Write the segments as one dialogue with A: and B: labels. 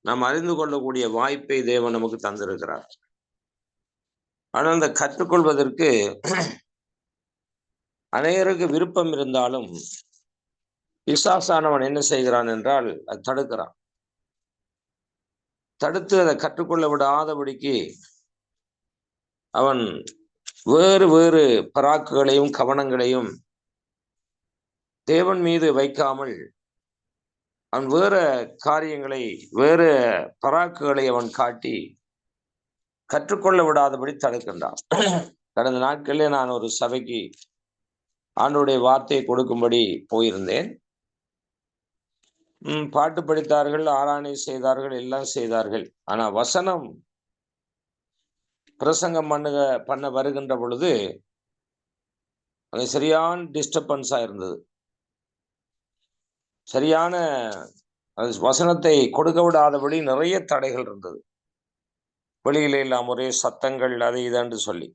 A: நாம் அறிந்து கொள்ளக்கூடிய வாய்ப்பை தேவன் நமக்கு தந்திருக்கிறார். ஆனால் அந்த கற்றுக்கொள்வதற்கு அநேகருக்கு விருப்பம் இருந்தாலும் பிசாசானவன் என்ன செய்கிறான் என்றால் அது தடுக்கிறான். தடுத்து அதை கற்றுக்கொள்ள விடாதபடிக்கு அவன் வேறு வேறு பராக்குகளையும் கவனங்களையும் தேவன் மீது வைக்காமல் அவன் வேற காரியங்களை வேறு பராக்குகளை அவன் காட்டி கற்றுக்கொள்ள விடாதபடி தடுக்கின்றான். கடந்த நாட்களிலே நான் ஒரு சபைக்கு ஆண்டவருடைய வார்த்தையை கொடுக்கும்படி போயிருந்தேன். பாட்டு படித்தார்கள், ஆராதனை செய்தார்கள், எல்லாம் செய்தார்கள். ஆனா வசனம் பிரசங்கம் பண்ண வருகின்ற பொழுது அது சரியான டிஸ்டர்பன்ஸா இருந்தது. சரியான வசனத்தை கொடுக்க விடாதபடி நிறைய தடைகள் இருந்தது. வெளியில எல்லாம் ஒரே சத்தங்கள், அது இதுன்னு சொல்லி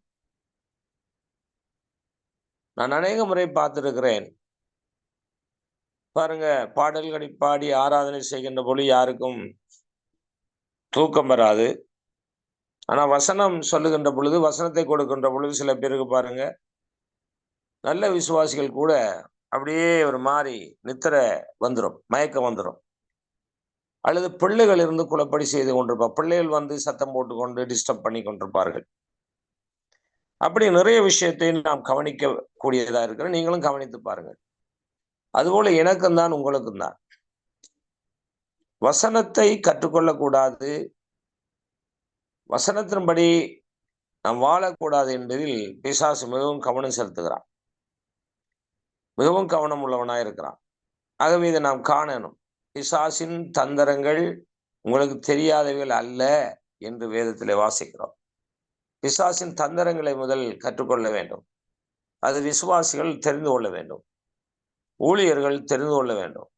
A: நான் அநேக முறை பார்த்திருக்கிறேன். பாருங்க, பாடல்களை பாடி ஆராதனை செய்கின்ற பொழுது யாருக்கும் தூக்கம் வராது. ஆனா வசனம் சொல்லுகின்ற பொழுது, வசனத்தை கொடுக்கின்ற பொழுது சில பேருக்கு பாருங்க, நல்ல விசுவாசிகள் கூட அப்படியே ஒரு மாதிரி நித்திரை வந்துடும், மயக்கம் வந்துடும். அல்லது பிள்ளைகள் இருந்து குழப்படி செய்து கொண்டிருப்பார். பிள்ளைகள் வந்து சத்தம் போட்டுக்கொண்டு டிஸ்டர்ப் பண்ணி கொண்டிருப்பார்கள். அப்படி நிறைய விஷயத்தை நாம் கவனிக்க கூடியதா இருக்கிற, நீங்களும் கவனித்து பாருங்கள். அதுபோல எனக்கும் தான் உங்களுக்கும் தான் வசனத்தை கற்றுக்கொள்ளக்கூடாது, வசனத்தின்படி நாம் வாழக்கூடாது என்பதில் பிசாசு மிகவும் கவனம் செலுத்துகிறான், மிகவும் கவனம் உள்ளவனாய் இருக்கிறான். ஆகவே இதை நாம் காணணும். பிசாசின் தந்திரங்கள் உங்களுக்கு தெரியாதவைகள் அல்ல என்று வேதத்திலே வாசிக்கிறோம். பிசாசின் தந்திரங்களை முதல் கற்றுக்கொள்ள வேண்டும். அது விசுவாசிகள் தெரிந்து கொள்ள வேண்டும், ஊழியர்கள் தெரிந்து கொள்ள வேண்டும்.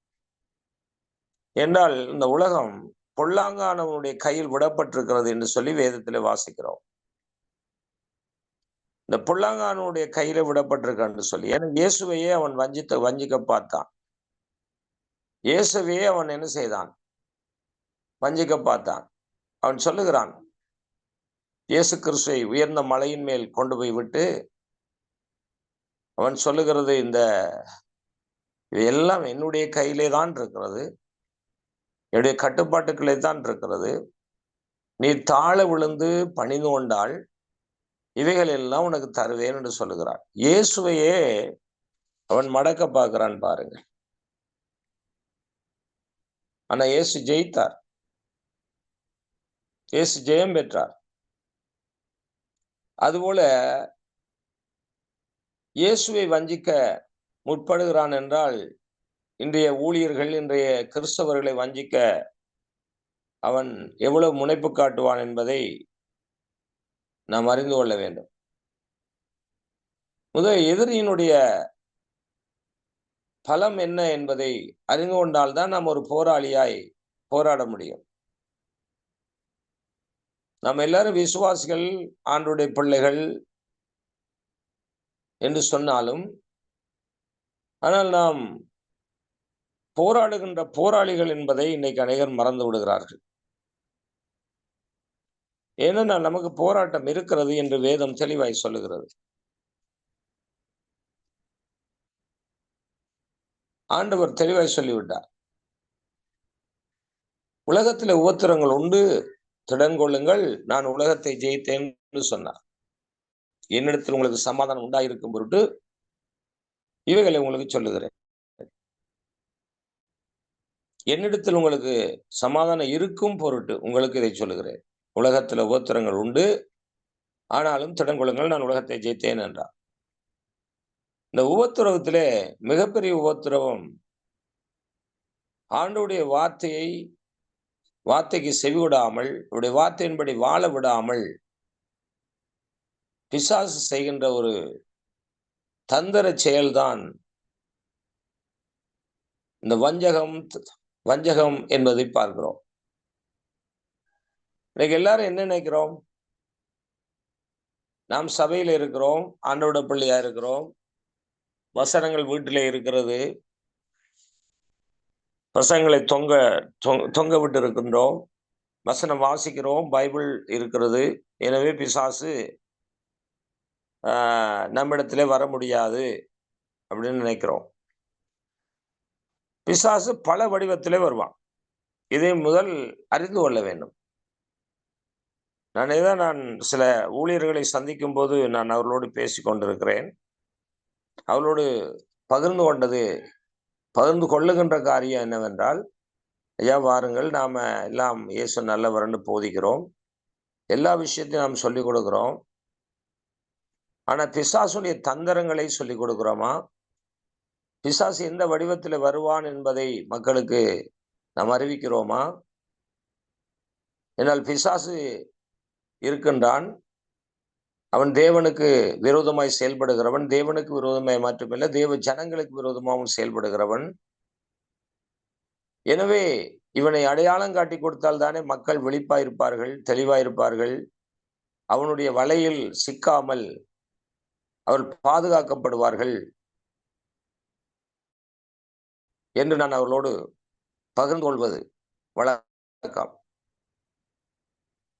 A: என்றால் இந்த உலகம் பொல்லாங்கானவனுடைய கையில் விடப்பட்டிருக்கிறது என்று சொல்லி வேதத்திலே வாசிக்கிறோம். இந்த பொல்லாங்கானவனுடைய கையில விடப்பட்டிருக்கான்னு சொல்லி, ஏன்னா இயேசுவையே அவன் வஞ்சிக்க பார்த்தான். இயேசுவையே அவன் என்ன செய்தான்? வஞ்சிக்க பார்த்தான். அவன் சொல்லுகிறான், இயேசு கிறிஸ்துவை உயர்ந்த மலையின் மேல் கொண்டு போய் விட்டு அவன் சொல்லுகிறது, இந்த எல்லாம் என்னுடைய கையிலே தான் இருக்கிறது, என்னுடைய கட்டுப்பாட்டுக்களே தான் இருக்கிறது. நீ தாழ விழுந்து பணிந்து கொண்டால் இவைகள் எல்லாம் உனக்கு தருவேன் என்று சொல்லுகிறான். இயேசுவையே அவன் மடக்க பார்க்கிறான் பாருங்க. ஆனா இயேசு ஜெயித்தார், இயேசு ஜெயம் பெற்றார். அதுபோல இயேசுவை வஞ்சிக்க முற்படுகிறான் என்றால் இன்றைய ஊழியர்கள், இன்றைய கிறிஸ்தவர்களை வஞ்சிக்க அவன் எவ்வளவு முனைப்பு காட்டுவான் என்பதை நாம் அறிந்து கொள்ள வேண்டும். முதல் எதிரியினுடைய பலம் என்ன என்பதை அறிந்து கொண்டால்தான் நாம் ஒரு போராளியாய் போராட முடியும். நாம் எல்லாரும் விசுவாசிகள், ஆண்டவருடைய பிள்ளைகள் என்று சொன்னாலும், ஆனால் நாம் போராடுகின்ற போராளிகள் என்பதை இன்னைக்கு அநேகர் மறந்து விடுகிறார்கள். ஏனென்றால் நமக்கு போராட்டம் இருக்கிறது என்று வேதம் தெளிவாய் சொல்லுகிறது. ஆண்டவர் தெளிவாய் சொல்லிவிட்டார். உலகத்தில் உபத்திரங்கள் உண்டு, திடங்கொள்ளுங்கள், நான் உலகத்தை ஜெயித்தேன் என்று சொன்னார். என்னிடத்தில் உங்களுக்கு சமாதானம் உண்டாயிருக்கும் பொருட்டு இவைகளை உங்களுக்கு சொல்லுகிறேன். என்னிடத்தில் உங்களுக்கு சமாதானம் இருக்கும் பொருட்டு உங்களுக்கு இதை சொல்லுகிறேன். உலகத்தில் உபத்திரங்கள் உண்டு, ஆனாலும் திடங்கொள்ளுங்கள், நான் உலகத்தை ஜெயித்தேன் என்றார். இந்த உபத்திரவத்திலே மிகப்பெரிய உபத்திரவம் ஆண்டவருடைய வார்த்தைக்கு செவி விடாமல், அவருடைய வார்த்தையின்படி வாழ விடாமல் பிசாசு செய்கின்ற ஒரு தந்திர செயல்தான் இந்த வஞ்சகம் என்பதை பார்க்கிறோம். இன்னைக்கு எல்லாரும் என்ன நினைக்கிறோம்? நாம் சபையில இருக்கிறோம், ஆண்டவருடைய பிள்ளையா இருக்கிறோம், வசனங்கள் வீட்டிலே இருக்கிறது, பிரசங்களை தொங்க விட்டு இருக்கின்றோம், வசனம் வாசிக்கிறோம், பைபிள் இருக்கிறது. எனவே பிசாசு நம்மிடத்திலே வர முடியாது அப்படின்னு நினைக்கிறோம். பிசாசு பல வடிவத்திலே வருவான். இதை முதல் அறிந்து கொள்ள வேண்டும். நான் சில ஊழியர்களை சந்திக்கும் போது நான் அவர்களோடு பேசிக் கொண்டிருக்கிறேன். அவர்களோடு பகிர்ந்து கொள்ளுகின்ற காரியம் என்னவென்றால், ஐயா வாருங்கள், நாம எல்லாம் இயேசு நல்லவர்ன்னு போதிக்கிறோம். எல்லா விஷயத்தையும் நாம் சொல்லிக் கொடுக்கிறோம். ஆனா பிசாசுடைய தந்திரங்களை சொல்லிக் கொடுக்கிறோமா? பிசாசு எந்த வடிவத்தில் வருவான் என்பதை மக்களுக்கு நாம் அறிவிக்கிறோமா? என்னால் பிசாசு இருக்கின்றான். அவன் தேவனுக்கு விரோதமாய் செயல்படுகிறவன். தேவனுக்கு விரோதமாய் மட்டுமல்ல, தேவ ஜனங்களுக்கு விரோதமாகவும் செயல்படுகிறவன். எனவே இவனை அடையாளம் காட்டி கொடுத்தால் தானே மக்கள் விழிப்பாயிருப்பார்கள், தெளிவாயிருப்பார்கள். அவனுடைய வலையில் சிக்காமல் அவர்கள் பாதுகாக்கப்படுவார்கள் என்று நான் அவர்களோடு பகிர்ந்து கொள்வது வழக்கம்.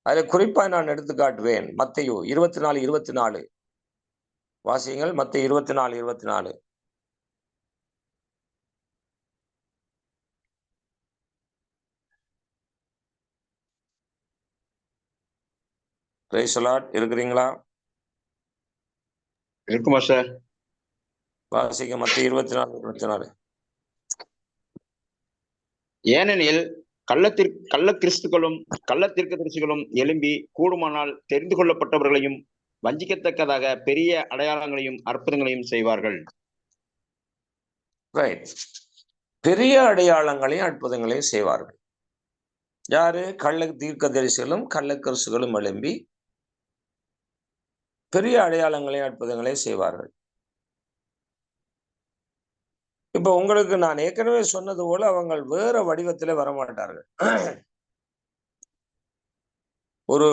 A: அதில் குறிப்பாக நான் எடுத்து காட்டுவேன். மத்தேயு 24:24 வாசியுங்கள். மத்தேயு 24:24. Praise the Lord. இருக்கிறீங்களா?
B: இருக்குமா சார்?
A: வாசிக்க. மத்தேயு 24:24.
B: ஏனெனில் கள்ள கிறிஸ்துக்களும் கள்ள தீர்க்கதரிசிகளும் எழும்பி கூடுமானால் தெரிந்து கொள்ளப்பட்டவர்களையும் வஞ்சிக்கத்தக்கதாக பெரிய அடையாளங்களையும் அற்புதங்களையும் செய்வார்கள்.
A: பெரிய அடையாளங்களையும் அற்புதங்களையும் செய்வார்கள். யாரு? கள்ள தீர்க்கதரிசிகளும் கள்ள கிறிஸ்துகளும் எழும்பி பெரிய அடையாளங்களையும் அற்புதங்களையும் செய்வார்கள். இப்ப உங்களுக்கு நான் ஏற்கனவே சொன்னது போல அவங்க வேற வடிவத்திலே வரமாட்டார்கள். ஒரு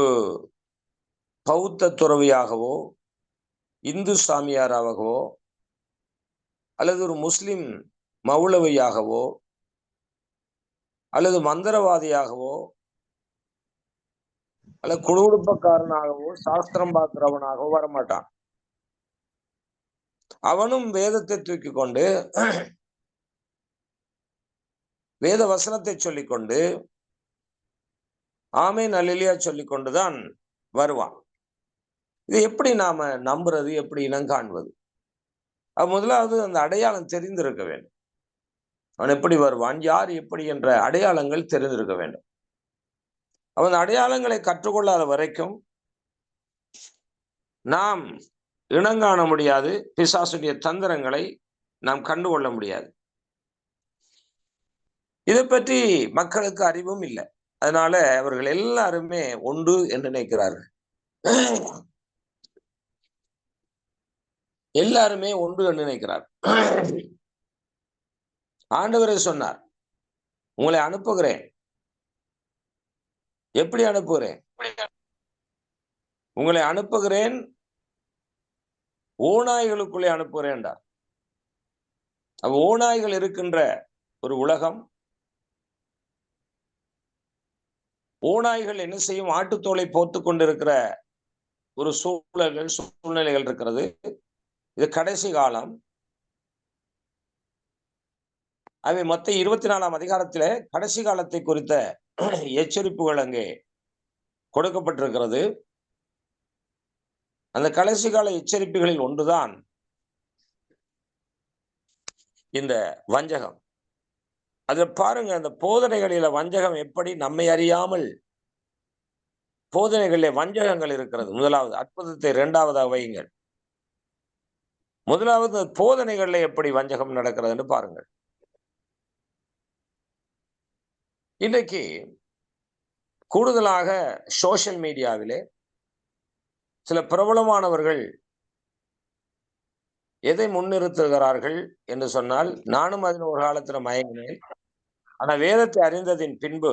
A: பௌத்த துறவியாகவோ, இந்து சாமியாராகவோ, அல்லது ஒரு முஸ்லிம் மௌலவியாகவோ, அல்லது மந்திரவாதியாகவோ, அல்லது குடுகுடுப்பக்காரனாகவோ, சாஸ்திரம் பார்க்கிறவனாகவோ வரமாட்டான். அவனும் வேதத்தை தூக்கி கொண்டு, வேத வசனத்தை சொல்லிக்கொண்டு, ஆமென் அல்லேலூயா சொல்லிக் கொண்டுதான் வருவான். இது எப்படி நாம நம்புறது, எப்படி இனம் காண்பது? முதலாவது அந்த அடையாளம் தெரிந்திருக்க வேண்டும். அவன் எப்படி வருவான், யார் எப்படி என்ற அடையாளங்கள் தெரிந்திருக்க வேண்டும். அவன் அடையாளங்களை கற்றுக்கொள்ளாத வரைக்கும் நாம் இனங்காண முடியாது. பிசாசுடைய தந்திரங்களை நாம் கண்டுகொள்ள முடியாது. இதை பற்றி மக்களுக்கு அறிவும் இல்லை. அதனால அவர்கள் எல்லாருமே ஒன்று என்று நினைக்கிறார்கள். எல்லாருமே ஒன்று என்று நினைக்கிறார். ஆண்டவரே சொன்னார், உங்களை அனுப்புகிறேன். எப்படி அனுப்புகிறேன்? உங்களை அனுப்புகிறேன், ஓநாய்களுக்குள்ளே அனுப்புகிறேன். ஓநாய்கள் இருக்கின்ற ஒரு உலகம். ஓநாய்கள் என்ன செய்யும்? ஆட்டுத்தோலை போத்துக் கொண்டிருக்கிற ஒரு சூழ்நிலைகள் இருக்கிறது. இது கடைசி காலம். அவை மொத்த 24ஆம் அதிகாரத்தில கடைசி காலத்தை குறித்த எச்சரிப்புகள் அங்கே கொடுக்கப்பட்டிருக்கிறது. அந்த கடைசி கால எச்சரிப்புகளில் ஒன்றுதான் இந்த வஞ்சகம். அதை பாருங்க, அந்த போதனைகளில வஞ்சகம் எப்படி நம்மை அறியாமல் போதனைகளிலே வஞ்சகங்கள் இருக்கிறது. முதலாவது அற்புதத்தை இரண்டாவதாக வையுங்கள். முதலாவது போதனைகளில் எப்படி வஞ்சகம் நடக்கிறதுன்னு பாருங்கள். இன்றைக்கு கூடுதலாக சோசியல் மீடியாவிலே சில பிரபலமானவர்கள் எதை முன்னிறுத்துகிறார்கள் என்று சொன்னால், நானும் அதில் ஒரு காலத்தில் மயங்கினேன். ஆனா வேதத்தை அறிந்ததின் பின்பு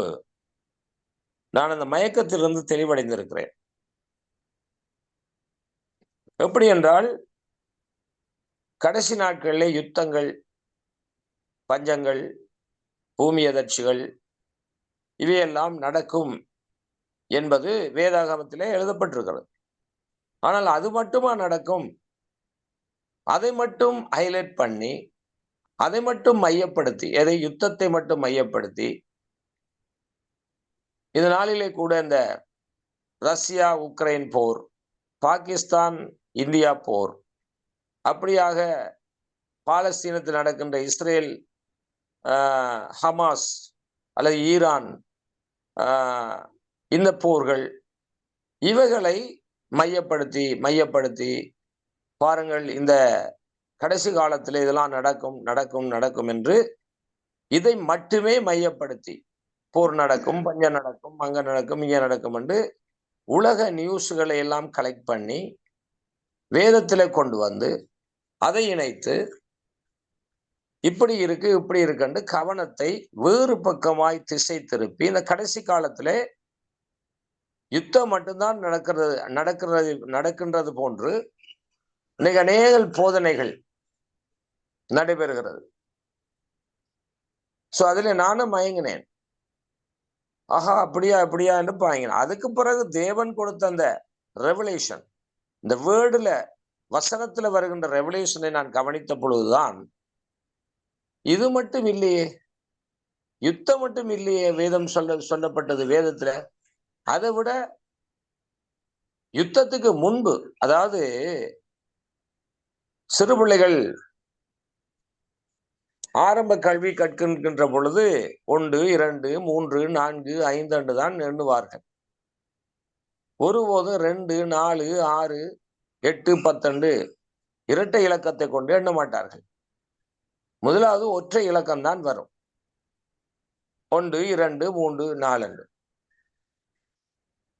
A: நான் அந்த மயக்கத்திலிருந்து தெளிவடைந்திருக்கிறேன். எப்படி என்றால், கடைசி நாட்களிலே யுத்தங்கள், பஞ்சங்கள், பூமி அதிர்ச்சிகள் இவையெல்லாம் நடக்கும் என்பது வேதாகமத்திலே எழுதப்பட்டிருக்கிறது. ஆனால் அது மட்டுமா நடக்கும்? அதை மட்டும் ஹைலைட் பண்ணி, அதை மட்டும் மையப்படுத்தி, எதை யுத்தத்தை மட்டும் மையப்படுத்தி, இந்த நாளிலே கூட இந்த ரஷ்யா உக்ரைன் போர், பாகிஸ்தான் இந்தியா போர், அப்படியாக பாலஸ்தீனத்தில் நடக்கின்ற இஸ்ரேல் ஹமாஸ் அல்லது ஈரான் இந்த போர்கள், இவைகளை மையப்படுத்தி மையப்படுத்தி பாருங்கள், இந்த கடைசி காலத்தில் இதெல்லாம் நடக்கும் நடக்கும் நடக்கும் என்று இதை மட்டுமே மையப்படுத்தி போர் நடக்கும், பஞ்சம் நடக்கும், அங்க நடக்கும், இங்க நடக்கும் என்று உலக நியூஸ்களை எல்லாம் கலெக்ட் பண்ணி வேதத்திலே கொண்டு வந்து அதை இணைத்து இப்படி இருக்கு இப்படி இருக்குன்னு கவனத்தை வேறு பக்கமாய் திசை திருப்பி இந்த கடைசி காலத்திலே யுத்தம் மட்டும்தான் நடக்கின்றது போன்று இன்னைக்கு அநேக போதனைகள் நடைபெறுகிறது. சோ அதுல நானும் மயங்கினேன். ஆஹா, அப்படியா அப்படியா என்று பாயங்கினேன். அதுக்கு பிறகு தேவன் கொடுத்த அந்த ரெவலேஷன், இந்த வேர்டுல வசனத்துல வருகின்ற ரெவலேஷனை நான் கவனித்த பொழுதுதான், இது மட்டும் இல்லையே, யுத்தம் மட்டும் இல்லையே வேதம் சொல்லப்பட்டது வேதத்துல. அதை விட யுத்தத்துக்கு முன்பு, அதாவது சிறு பிள்ளைகள் ஆரம்ப கல்வி கற்கின்ற பொழுது 1, 2, 3, 4, 5 தான் எண்ணுவார்கள். ஒருபோதும் 2, 4, 6, 8, 10 இரட்டை இலக்கத்தை கொண்டு எண்ண மாட்டார்கள். முதலாவது ஒற்றை இலக்கம் தான் வரும். 1, 2, 3, 4.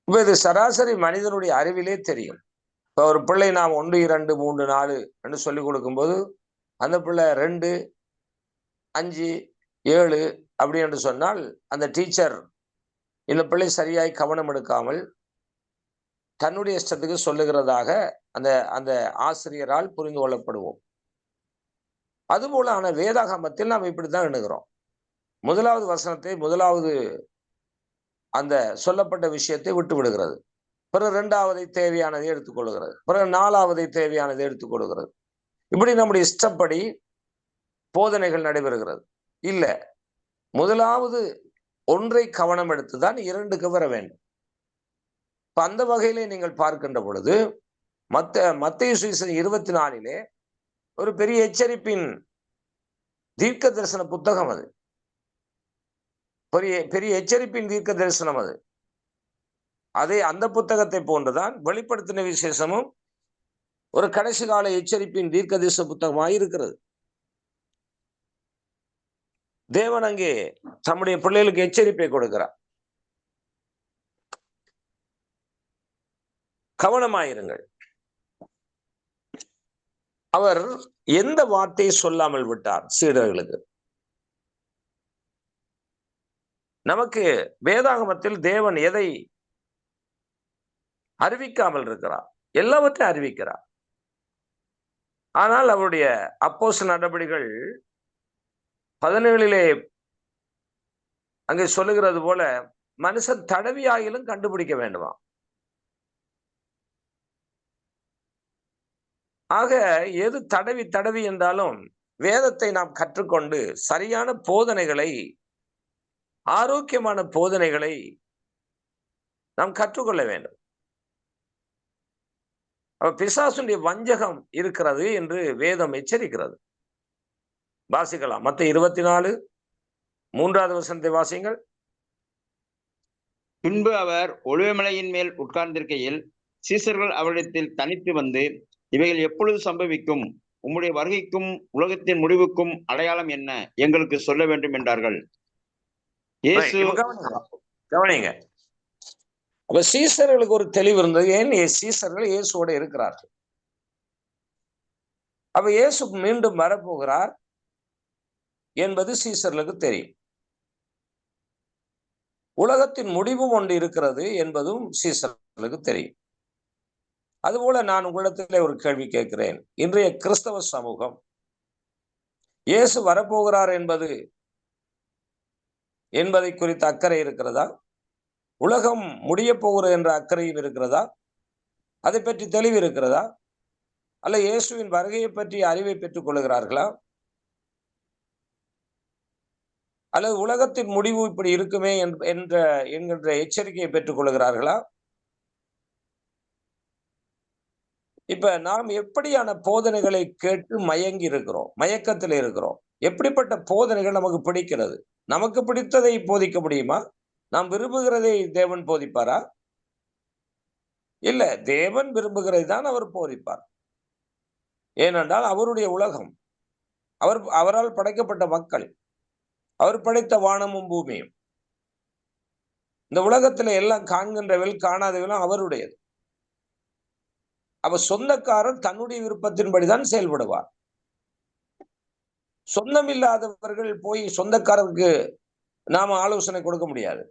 A: இப்ப இது சராசரி மனிதனுடைய அறிவிலே தெரியும். இப்ப ஒரு பிள்ளை நாம் 1, 2, 3, 4 என்று சொல்லிக் கொடுக்கும் போது அந்த பிள்ளை 2, 5, 7 அப்படி என்று சொன்னால் அந்த டீச்சர் இந்த பிள்ளை சரியாய் கவனம் எடுக்காமல் தன்னுடைய இஷ்டத்துக்கு சொல்லுகிறதாக அந்த அந்த ஆசிரியரால் புரிந்து கொள்ளப்படுவோம். அதுபோல ஆன வேதாகமத்தில் நாம் இப்படித்தான் எண்ணுகிறோம். முதலாவது வசனத்தை, முதலாவது அந்த சொல்லப்பட்ட விஷயத்தை விட்டு விடுகிறது. பிறகு 2வதை தேவையானதை எடுத்துக்கொள்கிறது. பிறகு 4வதை தேவையானதை எடுத்துக்கொள்கிறது. இப்படி நம்முடைய இஷ்டப்படி போதனைகள் நடைபெறுகிறது. இல்ல, முதலாவது ஒன்றை கவனம் எடுத்துதான் 2க்கு வர வேண்டும். அந்த வகையிலே நீங்கள் பார்க்கின்ற பொழுது மத்தேயு சுவிசேஷம் 24 ஒரு பெரிய எச்சரிப்பின் தீர்க்க தரிசன புத்தகம். அது பெரிய எச்சரிப்பின் தீர்க்க தரிசனம். அது அந்த புத்தகத்தை போன்றுதான் வெளிப்படுத்தின விசேஷமும் ஒரு கடைசி கால எச்சரிப்பின் தீர்க்க தரிசன புத்தகமாக இருக்கிறது. தேவன் அங்கே தம்முடைய பிள்ளைகளுக்கு எச்சரிப்பை கொடுக்கிறார். கவனமாயிருங்கள். அவர் எந்த வார்த்தையை சொல்லாமல் விட்டார் சீடர்களுக்கு? நமக்கு வேதாகமத்தில் தேவன் எதை அறிவிக்காமல் இருக்கிறார்? எல்லாவற்றையும் அறிவிக்கிறார். ஆனால் அவருடைய அப்போஸ்தலர் நடபடிகள் 17 அங்கே சொல்லுகிறது போல மனுஷன் தடவியாயிலும் கண்டுபிடிக்க வேண்டுமா? ஆக எது தடவி தடவி என்றாலும் வேதத்தை நாம் கற்றுக்கொண்டு சரியான போதனைகளை, ஆரோக்கியமான போதனைகளை நாம் கற்றுக்கொள்ள வேண்டும். பிசாசுடைய வஞ்சகம் இருக்கிறது என்று வேதம் எச்சரிக்கிறது. வாசிக்கலாம். மத்தேயு 24 3வது வசனத்தை வாசிங்கள்.
B: பின்பு அவர் ஒலிவமலையின் மேல் உட்கார்ந்திருக்கையில் சீசர்கள் அவரிடத்தில் தனித்து வந்து, இவைகள் எப்பொழுது சம்பவிக்கும்? உம்முடைய வருகைக்கும் உலகத்தின் முடிவுக்கும் அடையாளம் என்ன? எங்களுக்கு சொல்ல வேண்டும் என்றார்கள். இயேசு
A: கவனிங்க. அப்ப சீசர்களுக்கு ஒரு தெளிவு இருந்தது. ஏன் சீசர்கள் இயேசுவோட இருக்கிறார்கள். அப்ப இயேசு மீண்டும் வரப்போகிறார் என்பது சீசர்களுக்கு தெரியும். உலகத்தின் முடிவும் ஒன்று இருக்கிறது என்பதும் சீசர்களுக்கு தெரியும். அதுபோல நான் உங்களிடத்திலே ஒரு கேள்வி கேட்கிறேன். இன்றைய கிறிஸ்தவ சமூகம் இயேசு வரப்போகிறார் என்பதை குறித்து அக்கறை இருக்கிறதா? உலகம் முடிய போகிறது என்ற அக்கறையும் இருக்கிறதா? அதை பற்றி தெளிவு இருக்கிறதா? அல்ல இயேசுவின் வருகையை பற்றி அறிவை பெற்றுக் கொள்கிறார்களா? அல்லது உலகத்தின் முடிவு இப்படி இருக்குமே என்கின்ற எச்சரிக்கையை பெற்றுக் கொள்கிறார்களா? இப்ப நாம் எப்படியான போதனைகளை கேட்டு மயங்கி இருக்கிறோம், மயக்கத்தில் இருக்கிறோம்? எப்படிப்பட்ட போதனைகள் நமக்கு பிடிக்கிறது? நமக்கு பிடித்ததை போதிக்க முடியுமா? நாம் விரும்புகிறதை தேவன் போதிப்பாரா? இல்ல, தேவன் விரும்புகிறதை தான் அவர் போதிப்பார். ஏனென்றால் அவருடைய உலகம், அவரால் படைக்கப்பட்ட மக்கள், அவர் படைத்த வானமும் பூமியும், இந்த உலகத்துல எல்லாம் காண்கின்றவள் காணாதவளும் அவருடையது. அவர் சொந்தக்காரன் தன்னுடைய விருப்பத்தின்படிதான் செயல்படுவார். சொந்தம் இல்லாதவர்கள் போய் சொந்தக்காரருக்கு நாம ஆலோசனை கொடுக்க முடியாது.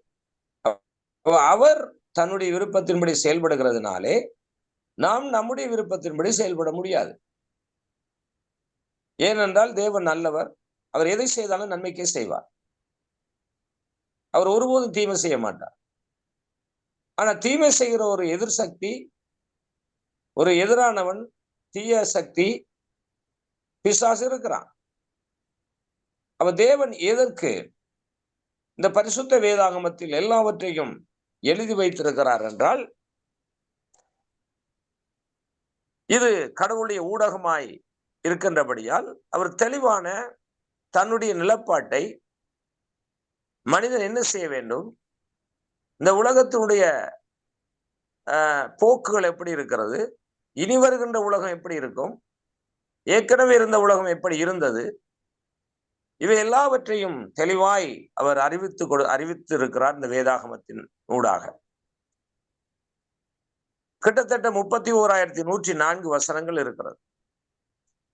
A: அவர் தன்னுடைய விருப்பத்தின்படி செயல்படுகிறதுனாலே நாம் நம்முடைய விருப்பத்தின்படி செயல்பட முடியாது. ஏனென்றால் தேவன் நல்லவர். அவர் எதை செய்தாலும் நன்மைக்கே செய்வார். அவர் ஒருபோதும் தீமை செய்ய மாட்டார். ஆனா தீமை செய்கிற ஒரு எதிர் சக்தி, ஒரு எதிரானவன், தீய சக்தி, பிசாசு இருக்கிறான். அவ தேவன் எதற்கு இந்த பரிசுத்த வேதாகமத்தில் எல்லாவற்றையும் எழுதி வைத்திருக்கிறார் என்றால், இது கடவுளுடைய ஊடகமாய் இருக்கின்றபடியால் அவர் தெளிவான தன்னுடைய நிலப்பாட்டை மனிதன் என்ன செய்ய வேண்டும், இந்த உலகத்தினுடைய போக்குகள் எப்படி இருக்கிறது, இனி வருகின்ற உலகம் எப்படி இருக்கும், ஏற்கனவே இருந்த உலகம் எப்படி இருந்தது, இவை எல்லாவற்றையும் தெளிவாய் அவர் அறிவித்து இருக்கிறார் இந்த வேதாகமத்தின் ஊடாக. கிட்டத்தட்ட 31,104 வசனங்கள் இருக்கிறது.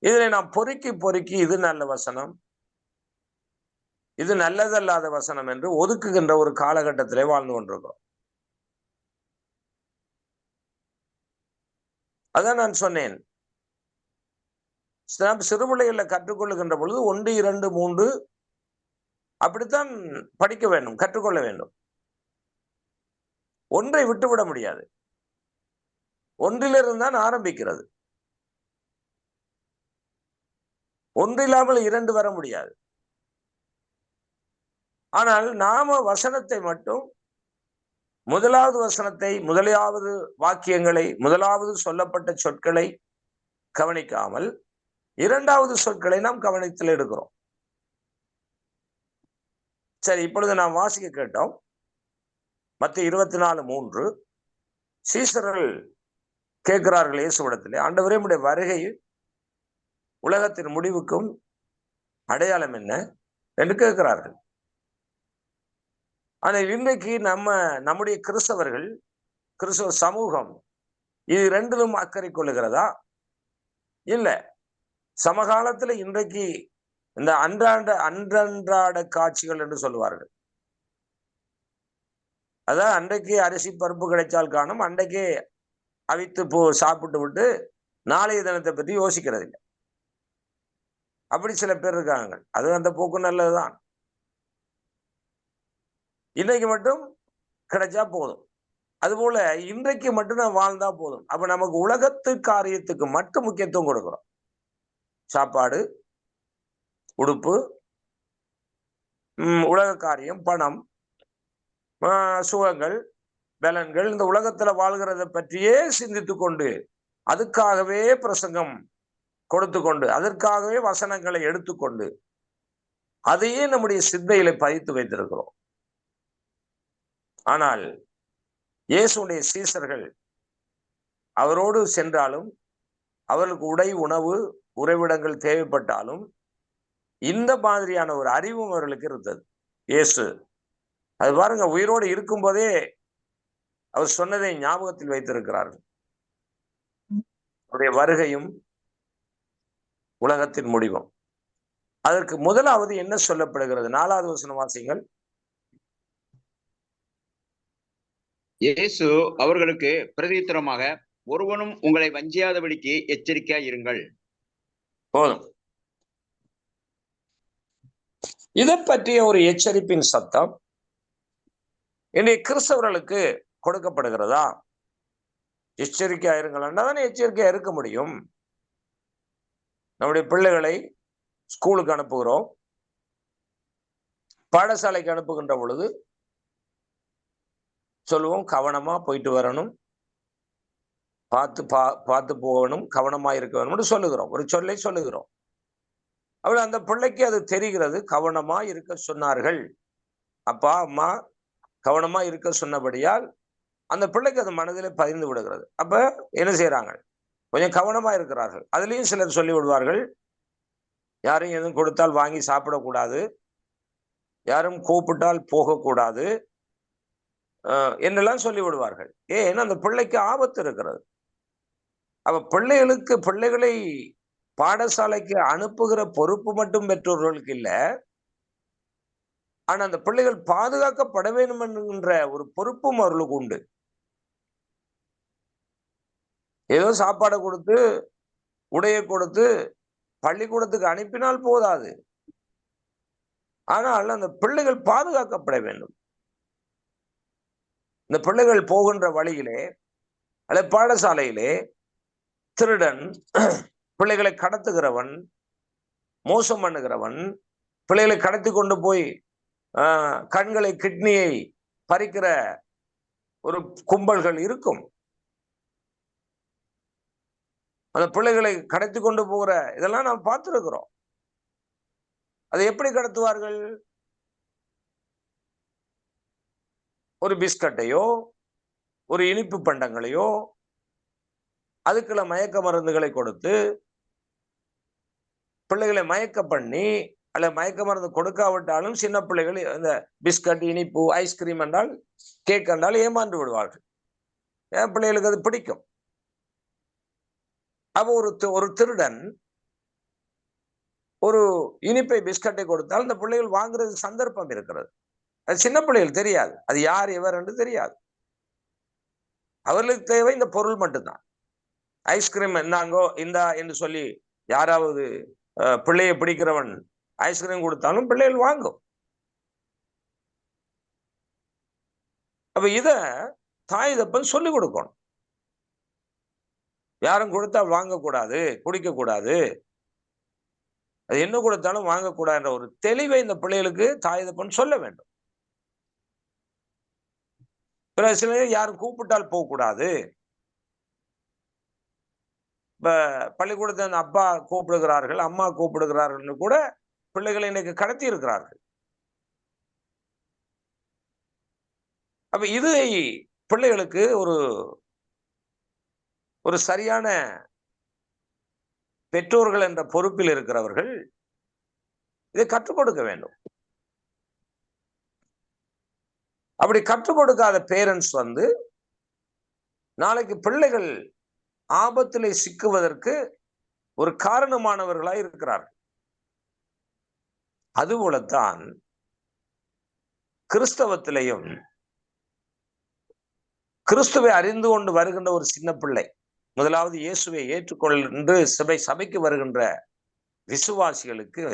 A: இதில் நாம் பொறுக்கி இது நல்ல வசனம், இது நல்லதல்லாத வசனம் என்று ஒதுக்குகின்ற ஒரு காலகட்டத்திலே வாழ்ந்து கொண்டிருக்கிறோம். அதான் நான் சொன்னேன், சிறுபிள்ளைகளை கற்றுக்கொள்ளுகின்ற பொழுது 1, 2, 3 அப்படித்தான் படிக்க வேண்டும், கற்றுக்கொள்ள வேண்டும். ஒன்றை விட்டுவிட முடியாது. ஒன்றிலிருந்து தான் ஆரம்பிக்கிறது. ஒன்றில்லாமல் 2 வர முடியாது. ஆனால் நாம வசனத்தை மட்டும், முதலாவது வசனத்தை, முதலாவது வாக்கியங்களை, முதலாவது சொல்லப்பட்ட சொற்களை கவனிக்காமல் 2வது சொற்களை நாம் கவனத்தில் எடுக்கிறோம். சரி, இப்பொழுது நாம் வாசிக்க கேட்டோம். மத்தேயு 24:3 சீசர்கள் கேட்கிறார்கள் இயேசுவிடத்திலே, ஆண்டவரே உம்முடைய வருகை உலகத்தின் முடிவுக்கும் அடையாளம் என்ன என்று கேட்கிறார்கள். ஆனால் இன்றைக்கு நம்முடைய கிறிஸ்தவ சமூகம் இது 2லும் அக்கறை கொள்ளுகிறதா? இல்ல. சமகாலத்துல இன்றைக்கு இந்த அன்றாட காட்சிகள் என்று சொல்லுவார்கள். அதான் அன்றைக்கு அரிசி பருப்பு கிடைச்சால் காணும், அன்றைக்கே அவித்து சாப்பிட்டு விட்டு நாளைய தினத்தை பற்றி யோசிக்கிறது இல்லை. அப்படி சில பேர் இருக்காங்க. அது அந்த போக்கு நல்லதுதான். இன்னைக்கு மட்டும் கிடைச்சா போதும். அதுபோல இன்றைக்கு மட்டும் நான் வாழ்ந்தா போதும். அப்ப நமக்கு உலகத்து காரியத்துக்கு மட்டும் முக்கியத்துவம் கொடுக்கிறோம். சாப்பாடு, உடுப்பு, உலக காரியம், பணம், சுகங்கள், பலன்கள், இந்த உலகத்துல வாழ்கிறத பற்றியே சிந்தித்து கொண்டு, அதுக்காகவே பிரசங்கம் கொடுத்து கொண்டு, அதற்காகவே வசனங்களை எடுத்துக்கொண்டு, அதையே நம்முடைய சிந்தையில பதித்து வைத்திருக்கிறோம். ஆனால் இயேசுடைய சீசர்கள் அவரோடு சென்றாலும், அவர்களுக்கு உடை, உணவு, உறைவிடங்கள் தேவைப்பட்டாலும் இந்த மாதிரியான ஒரு அறிவும் அவர்களுக்கு இருந்தது. இயேசு அது பாருங்க, உயிரோடு இருக்கும் போதே அவர் சொன்னதை ஞாபகத்தில் வைத்திருக்கிறார்கள். அவருடைய வருகையும் உலகத்தின் முடிவும். அதற்கு முதலாவது என்ன சொல்லப்படுகிறது? 4வது வசனம் வாசிங்கள்.
B: இயேசு அவர்களுக்கு பிரதியுத்தரமாக, ஒருவனும் உங்களை வஞ்சியாதபடிக்கு எச்சரிக்கையாய் இருங்கள்.
A: போதும். இதை பற்றிய ஒரு எச்சரிப்பின் சத்தம் இன்றைய கிறிஸ்தவர்களுக்கு கொடுக்கப்படுகிறதா? எச்சரிக்கையா இருங்கள் தானே எச்சரிக்கையா இருக்க முடியும். நம்முடைய பிள்ளைகளை ஸ்கூலுக்கு அனுப்புகிறோம், பாடசாலைக்கு அனுப்புகின்ற பொழுது சொல்லுவோம், கவனமா போயிட்டு வரணும், பார்த்து போகணும், கவனமா இருக்க வேணும்னு சொல்லுகிறோம். ஒரு சொல்லை சொல்லுகிறோம். அவள் அந்த பிள்ளைக்கு அது தெரிகிறது. கவனமா இருக்க சொன்னார்கள், அப்பா அம்மா கவனமா இருக்க சொன்னபடியால் அந்த பிள்ளைக்கு அது மனதிலே பதிந்து விடுகிறது. அப்ப என்ன செய்யறாங்க? கொஞ்சம் கவனமா இருக்கிறார்கள். அதுலயும் சிலர் சொல்லி விடுவார்கள், யாரும் எதுவும் கொடுத்தால் வாங்கி சாப்பிடக்கூடாது, யாரும் கூப்பிட்டால் போகக்கூடாது என்றெல்லாம் சொல்லி விடுவார்கள். ஏன்? அந்த பிள்ளைக்கு ஆபத்து இருக்கிறது. அப்ப பிள்ளைகளை பாடசாலைக்கு அனுப்புகிற பொறுப்பு மட்டும் பெற்றோர்களுக்கு இல்ல, ஆனா அந்த பிள்ளைகள் பாதுகாக்கப்பட வேண்டும் என்கின்ற ஒரு பொறுப்பும் அவர்களுக்கு உண்டு. ஏதோ சாப்பாடை கொடுத்து உடையை கொடுத்து பள்ளிக்கூடத்துக்கு அனுப்பினால் போதாது. ஆனால் அந்த பிள்ளைகள் பாதுகாக்கப்பட வேண்டும். இந்த பிள்ளைகள் போகின்ற வழியிலே அல்லது பாடசாலையிலே திருடன், பிள்ளைகளை கடத்துகிறவன், மோசம் பண்ணுகிறவன், பிள்ளைகளை கடத்தி கொண்டு போய் கண்களை கிட்னியை பறிக்கிற ஒரு கும்பல்கள் இருக்கும். அந்த பிள்ளைகளை கடத்தி கொண்டு போகிற இதெல்லாம் நாம் பார்த்திருக்கிறோம். அதை எப்படி கடத்துவார்கள்? ஒரு பிஸ்கட்டையோ ஒரு இனிப்பு பண்டங்களையோ அதுக்குள்ள மயக்க மருந்துகளை கொடுத்து பிள்ளைகளை மயக்க பண்ணி, அல்ல மயக்க மருந்து கொடுக்காவிட்டாலும் சின்ன பிள்ளைகள் இந்த பிஸ்கட், இனிப்பு, ஐஸ்கிரீம் என்றால், கேக் என்றால் ஏமாந்து விடுவார்கள். என் பிள்ளைகளுக்கு அது பிடிக்கும். அப்போ ஒரு திருடன் ஒரு இனிப்பை, பிஸ்கட்டை கொடுத்தால் இந்த பிள்ளைகள் வாங்குறது சந்தர்ப்பம் இருக்கிறது. அது சின்ன பிள்ளைகள் தெரியாது, அது யார் எவர் என்று தெரியாது. அவர்களுக்கு தேவை இந்த பொருள் மட்டும்தான். ஐஸ்கிரீம் என்னங்கோ இந்தா என்று சொல்லி யாராவது பிள்ளையை பிடிக்கிறவன் ஐஸ்கிரீம் கொடுத்தாலும் பிள்ளைகள் வாங்கும். அப்ப இத தாய் தப்பன் சொல்லிக் கொடுக்கணும். யாரும் கொடுத்தா வாங்கக்கூடாது, குடிக்க கூடாது, அது என்ன கொடுத்தாலும் வாங்கக்கூடாதுன்ற ஒரு தெளிவை இந்த பிள்ளைகளுக்கு தாய் தப்பன் சொல்ல வேண்டும். சில யாரும் கூப்பிட்டால் போகக்கூடாது. இப்ப பள்ளிக்கூடத்தை அப்பா கூப்பிடுகிறார்கள், அம்மா கூப்பிடுகிறார்கள் கூட பிள்ளைகளை இன்னைக்கு கடத்தி இருக்கிறார்கள். அப்ப இது பிள்ளைகளுக்கு ஒரு சரியான பெற்றோர்கள் என்ற பொறுப்பில் இருக்கிறவர்கள் இதை கற்றுக் கொடுக்க வேண்டும். அப்படி கற்றுக் கொடுக்காத பேரண்ட்ஸ் நாளைக்கு பிள்ளைகள் ஆபத்திலே சிக்குவதற்கு ஒரு காரணமானவர்களாய் இருக்கிறார்கள். அதுபோலத்தான் கிறிஸ்தவத்திலையும் கிறிஸ்துவை அறிந்து கொண்டு வருகின்ற ஒரு சின்ன பிள்ளை, முதலாவது இயேசுவை ஏற்றுக்கொண்டு சபைக்கு வருகின்ற விசுவாசிகளுக்கு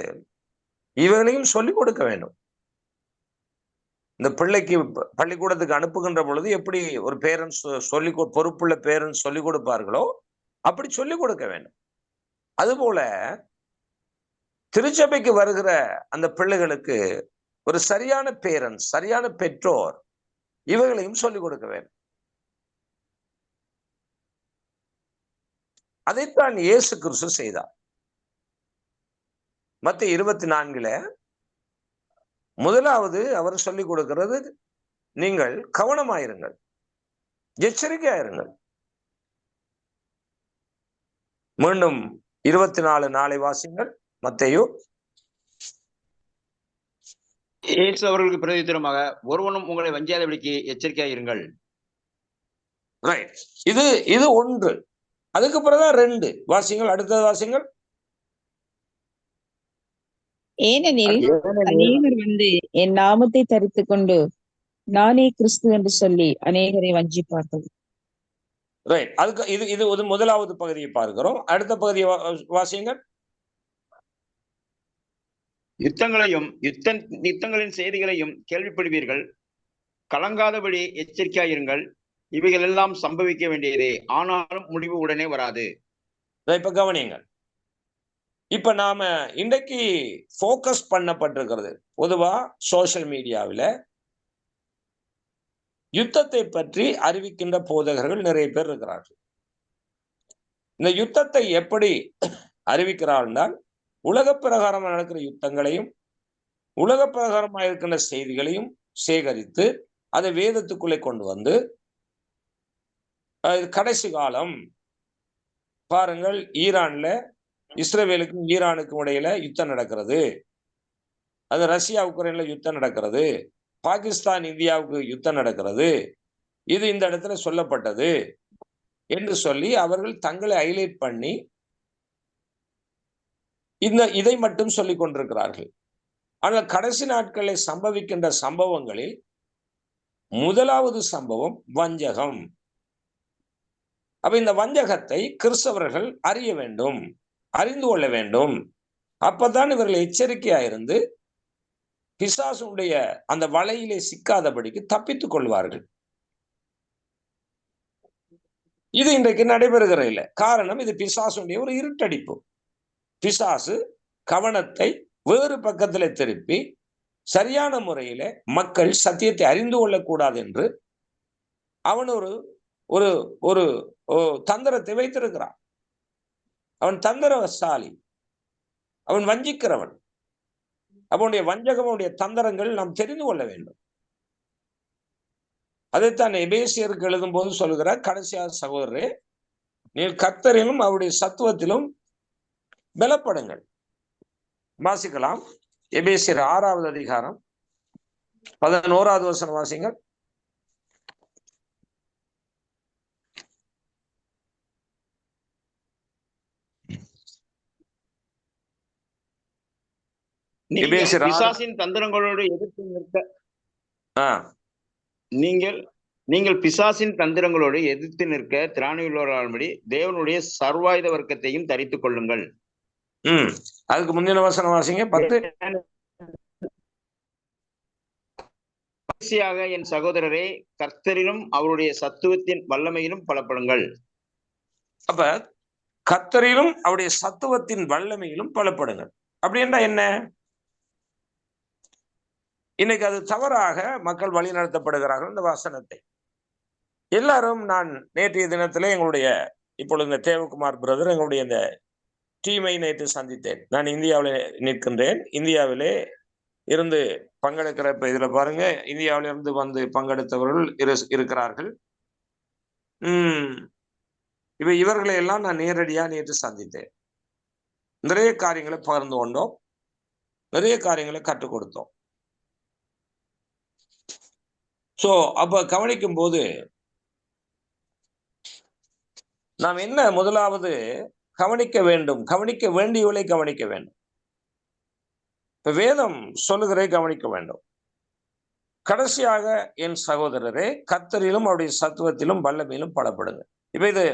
A: இவர்களையும் சொல்லிக் கொடுக்க வேண்டும். இந்த பிள்ளைக்கு பள்ளிக்கூடத்துக்கு அனுப்புகின்ற பொழுது எப்படி ஒரு பேரண்ட்ஸ் பொறுப்புள்ள பேரண்ட்ஸ் சொல்லிக் கொடுப்பார்களோ அப்படி சொல்லிக் கொடுக்க வேண்டும். அதுபோல திருச்சபைக்கு வருகிற அந்த பிள்ளைகளுக்கு ஒரு சரியான பேரண்ட்ஸ், சரியான பெற்றோர் இவர்களையும் சொல்லிக் கொடுக்க வேண்டும். அதைத்தான் இயேசு கிறிஸ்து செய்தார். மத்தேயு 24 முதலாவது அவர் சொல்லிக் கொடுக்கிறது, நீங்கள் கவனமாயிருங்கள், எச்சரிக்கையாயிருங்கள். மீண்டும் 24 நாளை வாசிங்கள். மத்தேயு.
B: இயேசு அவர்களுக்கு பிரதித்திரமாக, ஒருவனும் உங்களை வஞ்சியாதபடிக்கு எச்சரிக்கையாயிருங்கள்.
A: ரைட். இது ஒன்று. அதுக்கு பிறகுதான் 2 வாசிங்கள். அடுத்தது வாசிங்கள்.
C: ஏனெனில் அநேகர் என் நாமத்தை தரித்துக் கொண்டு நானே கிறிஸ்து என்று சொல்லி அநேகரை வஞ்சிப்பார்கள்.
A: ரைட். அதுக்கு இது முதலாவது பகுதியை பார்க்கிறோம். அடுத்த பகுதியை வாசிங்கள்.
B: யுத்தங்களின் செய்திகளையும் கேள்விப்படுவீர்கள். கலங்காதபடி எச்சரிக்கையாயிருங்கள். இவைகள் எல்லாம் சம்பவிக்க வேண்டியதே, ஆனாலும் முடிவு உடனே வராது.
A: இப்ப கவனியுங்கள். இப்ப நாம இன்றைக்கு போக்கஸ் பண்ணப்பட்டிருக்கிறது பொதுவா சோசியல் மீடியாவில யுத்தத்தை பற்றி அறிவிக்கின்ற போதகர்கள் நிறைய பேர் இருக்கிறார்கள். இந்த யுத்தத்தை எப்படி அறிவிக்கிறார்கள்? உலக பிரகாரமாக நடக்கிற யுத்தங்களையும் உலக பிரகாரமாக இருக்கின்ற செய்திகளையும் சேகரித்து அதை வேதத்துக்குள்ளே கொண்டு வந்து கடைசி காலம் பாருங்கள், ஈரான்ல இஸ்ரேலுக்கும் ஈரானுக்கும் இடையில யுத்தம் நடக்கிறது, அது ரஷ்யா உக்ரைன்ல யுத்தம் நடக்கிறது, பாகிஸ்தான் இந்தியாவுக்கு யுத்தம் நடக்கிறது, இது இந்த இடத்துல சொல்லப்பட்டது என்று சொல்லி அவர்கள் தங்களை ஹைலைட் பண்ணி இதை மட்டும் சொல்லிக் கொண்டிருக்கிறார்கள். ஆனால் கடைசி நாட்களில் சம்பவிக்கின்ற சம்பவங்களில் முதலாவது சம்பவம் வஞ்சகம். அப்ப இந்த வஞ்சகத்தை கிறிஸ்தவர்கள் அறிய வேண்டும், அறிந்து கொள்ள வேண்டும். அப்பதான் இவர்கள் எச்சரிக்கையாயிருந்து பிசாசுடைய அந்த வலையிலே சிக்காதபடிக்கு தப்பித்துக் கொள்வார்கள். இது இன்றைக்கு நடைபெறுகிற இல்லை. காரணம், இது பிசாசுடைய ஒரு இருட்டடிப்பு. பிசாசு கவனத்தை வேறு பக்கத்தில் திருப்பி சரியான முறையில மக்கள் சத்தியத்தை அறிந்து கொள்ளக்கூடாது என்று அவன் ஒரு ஒரு ஒரு தந்திரத்தை வைத்திருக்கிறான். அவன் தந்திரசாலி, அவன் வஞ்சிக்கிறவன். அவனுடைய வஞ்சகம், அவனுடைய தந்திரங்கள் நாம் தெரிந்து கொள்ள வேண்டும். அதைத்தான் எபேசியருக்கு எழுதும் போது சொல்கிறார், கடைசியாக சகோதரரே, நீர் கர்த்தரிலும் அவருடைய சத்துவத்திலும் பலப்படுங்கள். வாசிக்கலாம், எபேசியர் 6வது அதிகாரம் 11வது வசனம் வாசிங்கள்.
B: பிசாசின் தந்திரங்களோடு எதிர்த்து நிற்க நீங்கள் பிசாசின் தந்திரங்களோடு எதிர்த்து நிற்க திராணியுள்ளவர்களாகும்படி தேவனுடைய சர்வாயுத வர்க்கத்தையும் தரித்துக் கொள்ளுங்கள்.
A: அதுக்கு முந்தின வசனம் வாசிங்க, 10.
B: கடைசியாக என் சகோதரரே, கர்த்தரிலும் அவருடைய சத்துவத்தின் வல்லமையிலும் பலப்படுங்கள்.
A: அப்ப கர்த்தரிலும் அவருடைய சத்துவத்தின் வல்லமையிலும் பலப்படுங்கள் அப்படின்னா என்ன? இன்னைக்கு அது தவறாக மக்கள் வழி நடத்தப்படுகிறார்கள். இந்த வசனத்தை எல்லாரும், நான் நேற்றைய தினத்திலே எங்களுடைய இப்பொழுது இந்த தேவகுமார் பிரதர் எங்களுடைய இந்த டீமை நேற்று சந்தித்தேன். நான் இந்தியாவில் நிற்கின்றேன். இந்தியாவிலே இருந்து பங்கெடுக்கிற, இப்ப இதுல பாருங்க, இந்தியாவில இருந்து வந்து பங்கெடுத்தவர்கள் இருக்கிறார்கள். இவர்களை எல்லாம் நான் நேரடியா நேற்று சந்தித்தேன். நிறைய காரியங்களை பகிர்ந்து கொண்டோம், நிறைய காரியங்களை கற்றுக் கொடுத்தோம். சோ அப்ப கவனிக்கும் போது நாம் என்ன முதலாவது கவனிக்க வேண்டும், கவனிக்க வேண்டியவளை கவனிக்க வேண்டும். இப்ப வேதம் சொல்லுகிறதை கவனிக்க வேண்டும். கடைசியாக என் சகோதரரே, கர்த்தரிலும் அவருடைய சத்துவத்திலும் வல்லமையிலும் பலப்படுங்க. இப்ப இது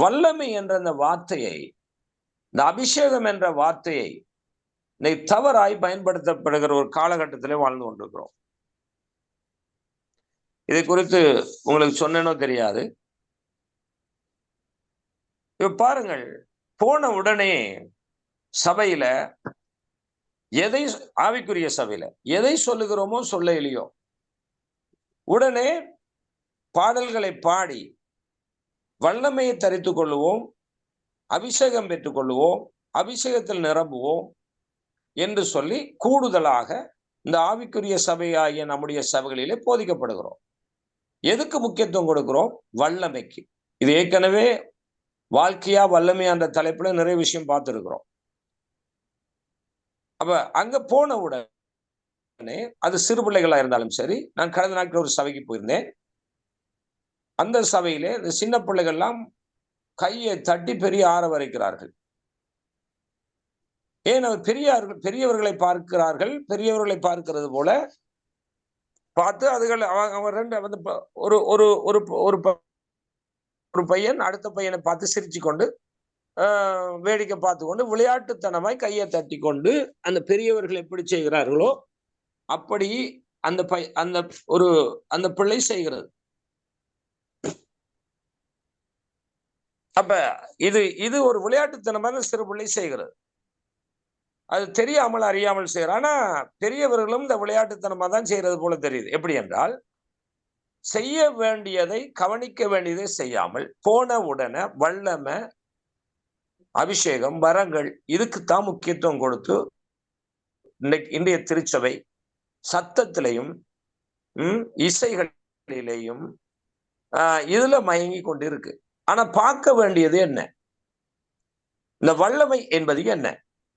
A: வல்லமை என்ற அந்த வார்த்தையை, இந்த அபிஷேகம் என்ற வார்த்தையை இன்னைக்கு தவறாய் பயன்படுத்தப்படுகிற ஒரு காலகட்டத்திலே வாழ்ந்து கொண்டிருக்கிறோம். இதை குறித்து உங்களுக்கு சொன்னேனோ தெரியாது. இப்ப பாருங்கள், போன உடனே சபையில எதை, ஆவிக்குரிய சபையில எதை சொல்லுகிறோமோ சொல்ல இல்லையோ, உடனே பாடல்களை பாடி வல்லமையை தரித்துக் கொள்ளுவோம், அபிஷேகம் பெற்றுக் கொள்ளுவோம், அபிஷேகத்தில் நிரம்புவோம் என்று சொல்லி கூடுதலாக இந்த ஆவிக்குரிய சபையாகிய நம்முடைய சபைகளிலே போதிக்கப்படுகிறோம். எதுக்கு முக்கியத்துவம் கொடுக்கிறோம்? வல்லமைக்கு. இது ஏற்கனவே வாழ்க்கையா வல்லமை என்ற தலைப்புல நிறைய விஷயம் பார்த்துருக்கிறோம். அப்ப அங்க போன உடனே, அது சிறு பிள்ளைகளா இருந்தாலும் சரி, நான் கடந்த நாட்கள் ஒரு சபைக்கு போயிருந்தேன். அந்த சபையிலே இந்த சின்ன பிள்ளைகள்லாம் கையை தட்டி பெரிய ஆரவரைக்கிறார்கள். ஏன்? அவர் பெரியவர்களை பார்க்கிறார்கள். பெரியவர்களை பார்க்கிறது போல பார்த்து அதுகள் அவர் ரெண்டு வந்து ஒரு ஒரு ஒரு ஒரு பையன் அடுத்த பையனை பார்த்து சிரிச்சு கொண்டு வேடிக்கை பார்த்து கொண்டு விளையாட்டுத்தனமாய் கையை தட்டி கொண்டு அந்த பெரியவர்கள் எப்படி செய்கிறார்களோ அப்படி அந்த அந்த பிள்ளை செய்கிறது. அப்ப இது ஒரு விளையாட்டுத்தனமான சிறு பிள்ளை செய்கிறது. அது தெரியாமல் அறியாமல் செய்யற. ஆனா பெரியவர்களும் இந்த விளையாட்டுத்தனமா தான் செய்யறது போல தெரியுது. எப்படி என்றால், செய்ய வேண்டியதை கவனிக்க வேண்டியதை செய்யாமல் போன உடனே வல்லமை, அபிஷேகம், வரங்கள் இதுக்குத்தான் முக்கியத்துவம் கொடுத்து இன்றைய திருச்சபை சத்தத்திலையும் இசைகளிலேயும் இதுல மயங்கி கொண்டு இருக்கு. ஆனா பார்க்க வேண்டியது என்ன? இந்த வல்லமை என்பது என்ன,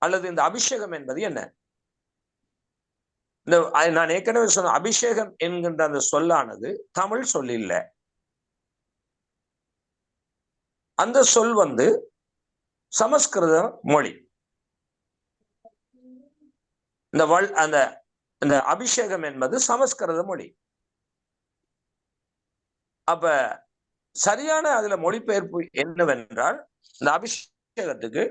A: அல்லது இந்த அபிஷேகம் என்பது என்ன? இந்த நான் ஏற்கனவே சொன்ன அபிஷேகம் என்கின்ற அந்த சொல்லானது தமிழ் சொல் இல்ல. அந்த சொல் சமஸ்கிருத மொழி. இந்த அபிஷேகம் என்பது சமஸ்கிருத மொழி. அப்ப சரியான அதுல மொழிபெயர்ப்பு என்னவென்றால், இந்த அபிஷேகத்துக்கு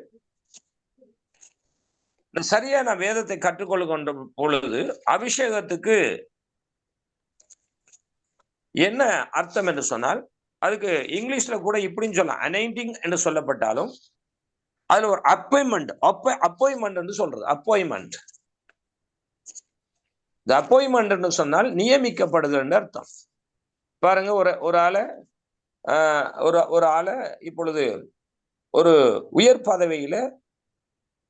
A: சரியான வேதத்தை கற்றுக்கொள்கின்ற பொழுது அபிஷேகத்துக்கு என்ன அர்த்தம் என்று சொன்னால், அதுக்கு இங்கிலீஷ்ல கூட இப்படின்னு சொல்லலாம், அனாயிண்டிங் என்று சொல்லப்பட்டாலும் அதுல ஒரு அப்பாயின்மெண்ட் என்று சொல்றது. அப்பாயின்மெண்ட். இந்த அப்பாயின்மெண்ட் என்று சொன்னால் நியமிக்கப்படுதல் என்று அர்த்தம். பாருங்க, ஒரு ஆளை இப்பொழுது ஒரு உயர் பதவியில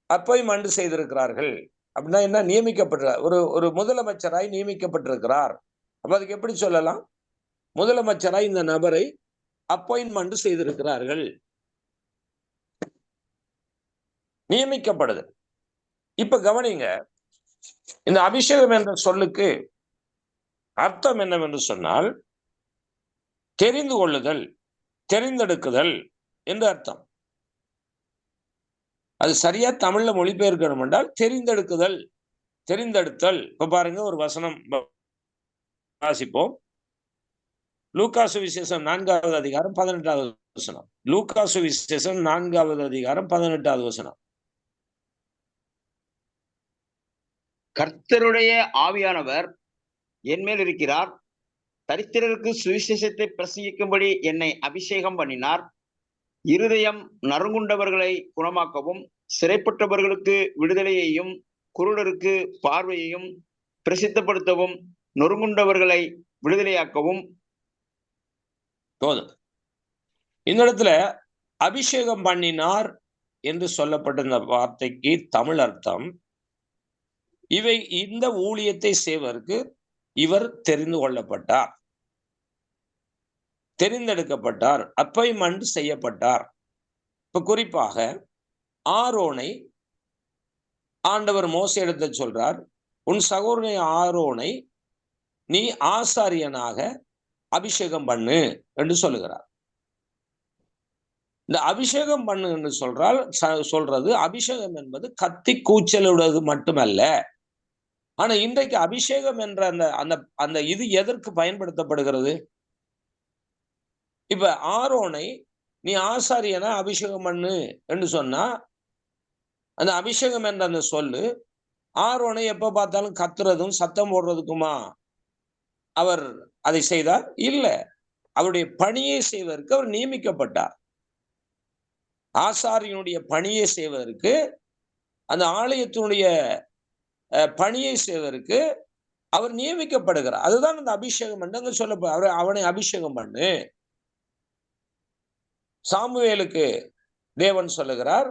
A: அப்பாயின்மெண்ட் செய்திருக்கிறார்கள் அப்படின்னா என்ன? நியமிக்கப்பட்டிருக்கிறார். ஒரு முதலமைச்சராய் நியமிக்கப்பட்டிருக்கிறார். அப்ப அதுக்கு எப்படி சொல்லலாம்? முதலமைச்சராய் இந்த நபரை அப்பாயின்மெண்ட் செய்திருக்கிறார்கள். நியமிக்கப்படுது. இப்ப கவனிங்க, இந்த அபிஷேகம் என்ற சொல்லுக்கு அர்த்தம் என்னவென்று சொன்னால், தெரிந்து கொள்ளுதல், தெரிந்தெடுக்குதல் என்று அர்த்தம். அது சரியா தமிழ்ல மொழிபெயர்க்கணும் என்றால் தெரிந்தெடுக்குதல், தெரிந்தெடுத்தல். இப்ப பாருங்க, ஒரு வசனம் வாசிப்போம். லூக்கா சுவிசேஷம் 4வது அதிகாரம் 18வது வசனம். லூக்கா சுவிசேஷம் 4வது அதிகாரம் 18வது வசனம்.
B: கர்த்தருடைய ஆவியானவர் என்மேல் இருக்கிறார், தரித்திரருக்கு சுவிசேஷத்தை பிரசங்கிக்கும்படி என்னை அபிஷேகம் பண்ணினார், இருதயம் நறுங்குண்டவர்களை குணமாக்கவும், சிறைப்பட்டவர்களுக்கு விடுதலையையும், குருடருக்கு பார்வையையும் பிரசித்தப்படுத்தவும், நொறுங்குண்டவர்களை விடுதலையாக்கவும்.
A: போதும். இந்த இடத்துல அபிஷேகம் பண்ணினார் என்று சொல்லப்பட்ட இந்த வார்த்தைக்கு தமிழ் அர்த்தம், இந்த ஊழியத்தை செய்வதற்கு இவர் தெரிந்து கொள்ளப்பட்டார், தெரிந்தெடுக்கப்பட்டார், அப்பாயின்மெண்ட் செய்யப்பட்டார். இப்ப குறிப்பாக ஆரோனை ஆண்டவர் மோசேயிடத்தை சொல்றார், உன் சகோதரனை ஆரோனை நீ ஆசாரியனாக அபிஷேகம் பண்ணு என்று சொல்லுகிறார். இந்த அபிஷேகம் பண்ணு என்று சொல்றது அபிஷேகம் என்பது கத்தி கூச்சலுடையது மட்டுமல்ல. ஆனா இன்றைக்கு அபிஷேகம் என்ற அந்த இது எதற்கு பயன்படுத்தப்படுகிறது? இப்ப ஆரோனை நீ ஆசாரியனா அபிஷேகம் பண்ணு என்று சொன்னா, அந்த அபிஷேகம் என்ற அந்த சொல்லு ஆரோனை எப்ப பார்த்தாலும் கத்துறதும் சத்தம் போடுறதுக்குமா அவர் அதை செய்தார்? இல்ல. அவருடைய பணியை செய்வதற்கு அவர் நியமிக்கப்பட்டார். ஆசாரியனுடைய பணியை செய்வதற்கு, அந்த ஆலயத்தினுடைய பணியை செய்வதற்கு அவர் நியமிக்கப்படுகிறார். அதுதான் அந்த அபிஷேகம் என்று சொல்ல. அவனை அபிஷேகம் பண்ணு. சாமுவேலுக்கு தேவன் சொல்லுகிறார்,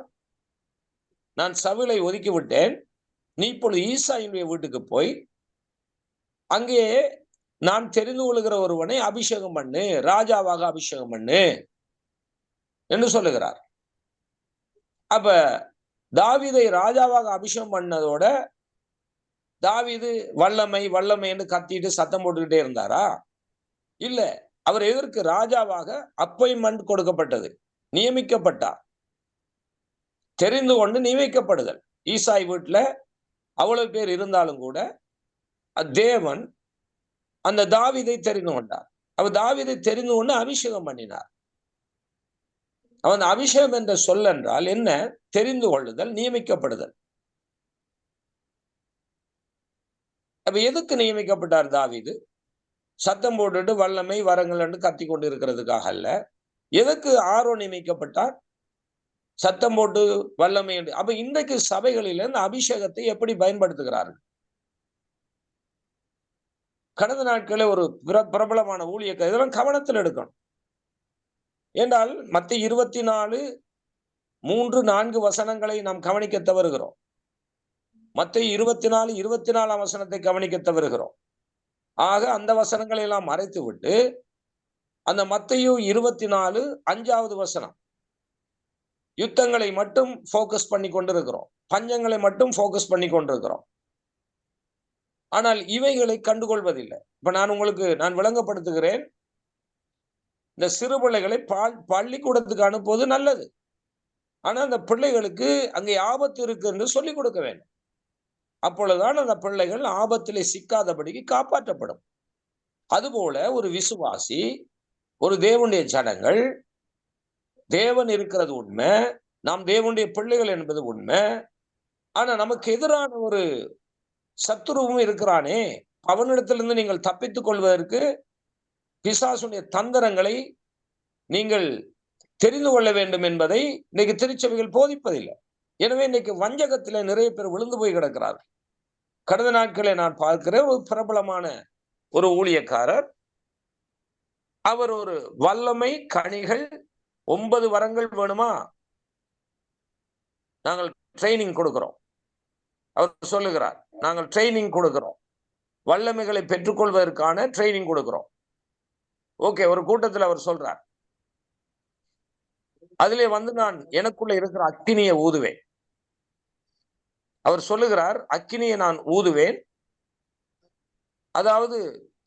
A: நான் சவுலை ஒதுக்கி விட்டேன், நீ இப்பொழுது ஈசாயினுடைய வீட்டுக்கு போய் அங்கே நான் தெரிந்து கொள்கிற ஒருவனை அபிஷேகம் பண்ணு, ராஜாவாக அபிஷேகம் பண்ணு என்று சொல்லுகிறார். அப்ப தாவீதை ராஜாவாக அபிஷேகம் பண்ணதோட தாவீது வல்லமை வல்லமை என்று கத்திட்டு சத்தம் போட்டுக்கிட்டே இருந்தாரா? இல்ல. அவர் எதற்கு ராஜாவாக அப்பாயின்மெண்ட் கொடுக்கப்பட்டது, நியமிக்கப்பட்டார். தெரிந்து கொண்டு நியமிக்கப்படுதல். ஈசாய் வீட்டுல அவ்வளவு பேர் இருந்தாலும் கூட தேவன் அந்த தாவீதை தெரிந்து கொண்டார். அவர் தாவீதை தெரிந்து கொண்டு அபிஷேகம் பண்ணினார். அவன் அபிஷேகம் என்ற சொல் என்றால் என்ன? தெரிந்து கொள்ளுதல், நியமிக்கப்படுதல். அப்ப எதுக்கு நியமிக்கப்பட்டார் தாவீது? சத்தம் போட்டுட்டு வல்லமை வரங்கள் என்று கத்தி கொண்டு இருக்கிறதுக்காக அல்ல. எதுக்கு ஆரோன் நியமிக்கப்பட்டார்? சத்தம் போட்டு வல்லமை என்று. அப்ப இன்றைக்கு சபைகளில் இந்த அபிஷேகத்தை எப்படி பயன்படுத்துகிறார்கள்? கடந்த நாட்களே ஒரு பிரபலமான ஊழியக்காரர் இதெல்லாம் கவனத்தில் எடுக்கணும். என்றால் மத்திய 24, 3, 4 வசனங்களை நாம் கவனிக்க தவறுகிறோம். மத்திய 24, 24 வசனத்தை கவனிக்க தவறுகிறோம். ஆக அந்த வசனங்களை எல்லாம் மறைத்து விட்டு அந்த மத்தேயு 24, 5வது வசனம் யுத்தங்களை மட்டும் போக்கஸ் பண்ணி கொண்டிருக்கிறோம். பஞ்சங்களை மட்டும் போக்கஸ் பண்ணி கொண்டிருக்கிறோம். ஆனால் இவைகளை கண்டுகொள்வதில்லை. இப்ப நான் விளங்கப்படுத்துகிறேன். இந்த சிறு பிள்ளைகளை பள்ளிக்கூடத்துக்கு அனுப்புவது நல்லது. ஆனா அந்த பிள்ளைகளுக்கு அங்கே ஆபத்து இருக்கு என்று சொல்லிக் கொடுக்க வேண்டும். அப்பொழுதுதான் அந்த பிள்ளைகள் ஆபத்திலே சிக்காதபடிக்கு காப்பாற்றப்படும். அதுபோல ஒரு விசுவாசி, ஒரு தேவனுடைய ஜனங்கள், தேவன் இருக்கிறது உண்மை, நாம் தேவனுடைய பிள்ளைகள் என்பது உண்மை. ஆனா நமக்கு எதிரான ஒரு சத்துருவும் இருக்கிறானே, அவனிடத்திலிருந்து நீங்கள் தப்பித்துக் கொள்வதற்கு பிசாசுடைய தந்திரங்களை நீங்கள் தெரிந்து கொள்ள வேண்டும் என்பதை இன்னைக்கு திருச்சபைகள் போதிப்பதில்லை. எனவே இன்னைக்கு வஞ்சகத்திலே நிறைய பேர் விழுந்து போய் கிடக்கிறார்கள். கடந்த நாட்களை நான் பார்க்கிற ஒரு பிரபலமான ஒரு ஊழியக்காரர், அவர் ஒரு வல்லமை கனிகள் 9 வரங்கள் வேணுமா, நாங்கள் ட்ரைனிங் கொடுக்கிறோம். அவர் சொல்லுகிறார், நாங்கள் ட்ரைனிங் கொடுக்கிறோம், வல்லமைகளை பெற்றுக்கொள்வதற்கான ட்ரைனிங் கொடுக்கிறோம். ஓகே, ஒரு கூட்டத்தில் அவர் சொல்றார், அதிலே நான் எனக்குள்ள இருக்கிற அக்கினியை ஊதுவேன். அவர் சொல்லுகிறார், அக்கினியை நான் ஊதுவேன், அதாவது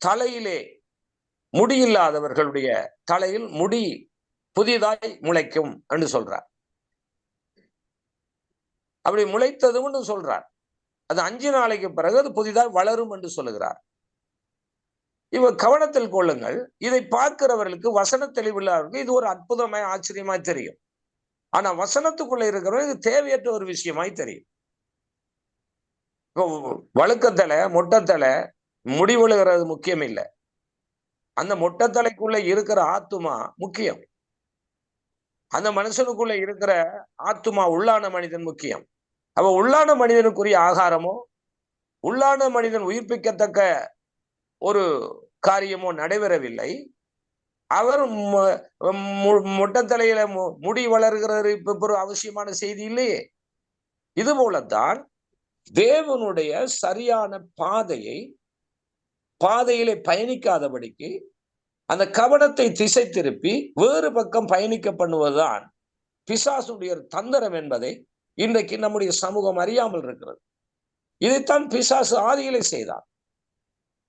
A: தலையிலே முடியில்லாதவர்களுடைய தலையில் முடி புதிதாய் முளைக்கும் என்று சொல்றார். அப்படி முளைத்ததும் சொல்றார், அது 5 நாளைக்கு பிறகு அது புதிதாய் வளரும் என்று சொல்லுகிறார். இவர் கவனத்தில் கொள்ளுங்கள், இதை பார்க்கிறவர்களுக்கு, வசன தெளிவில்லாதவர்களுக்கு இது ஒரு அற்புதமாய் ஆச்சரியமாய் தெரியும். ஆனா வசனத்துக்குள்ள இருக்கிறவங்க இது தேவையற்ற ஒரு விஷயமாய் தெரியும். வழுக்கத்தலை, மொட்டத்தலை, முடிவெழுகிறது முக்கியம் இல்லை. அந்த மொட்டத்தலைக்குள்ள இருக்கிற ஆத்துமா முக்கியம். அந்த மனுஷனுக்குள்ள இருக்கிற ஆத்துமா, உள்ளான மனிதன் முக்கியம். அப்ப உள்ளான மனிதனுக்குரிய ஆகாரமோ, உள்ளான மனிதன் உயிர்ப்பிக்கத்தக்க ஒரு காரியமோ நடைபெறவில்லை. அவர் மொட்டத்தலையில முடி வளர்கிறது இப்ப ஒரு அவசியமான செய்தி இல்லையே. இது போலத்தான் தேவனுடைய சரியான பாதையிலே பயணிக்காதபடிக்கு அந்த கவனத்தை திசை திருப்பி வேறு பக்கம் பயணிக்க பண்ணுவதுதான் பிசாசுடைய தந்திரம் என்பதை இன்றைக்கு நம்முடைய சமூகம் அறியாமல் இருக்கிறது. இதைத்தான் பிசாசு ஆதியிலே செய்தான்.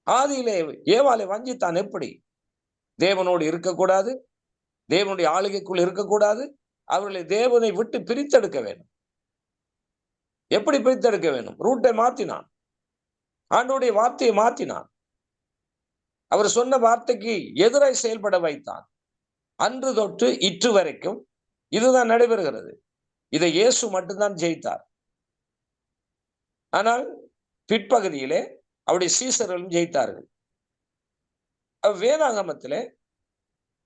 A: ஆதியிலே ஏவாளை வஞ்சித்தான். எப்படி? தேவனோடு இருக்கக்கூடாது, தேவனுடைய ஆளுகைக்குள் இருக்கக்கூடாது, அவர்களை தேவனை விட்டு பிரித்தெடுக்க வேண்டும். எப்படி பிரித்தெடுக்க வேண்டும்? ரூட்டை மாத்தினான், ஆண்டவருடைய வார்த்தையை மாத்தினான், அவர் சொன்ன வார்த்தைக்கு எதிராய் செயல்பட வைத்தான். அன்று தொட்டு இற்று வரைக்கும் இதுதான் நடைபெறுகிறது. இதை இயேசு மட்டும்தான் ஜெயித்தார். ஆனால் பிற்பகுதியிலே அவருடைய சீசர்களும் ஜெயித்தார்கள். வேதாகமத்திலே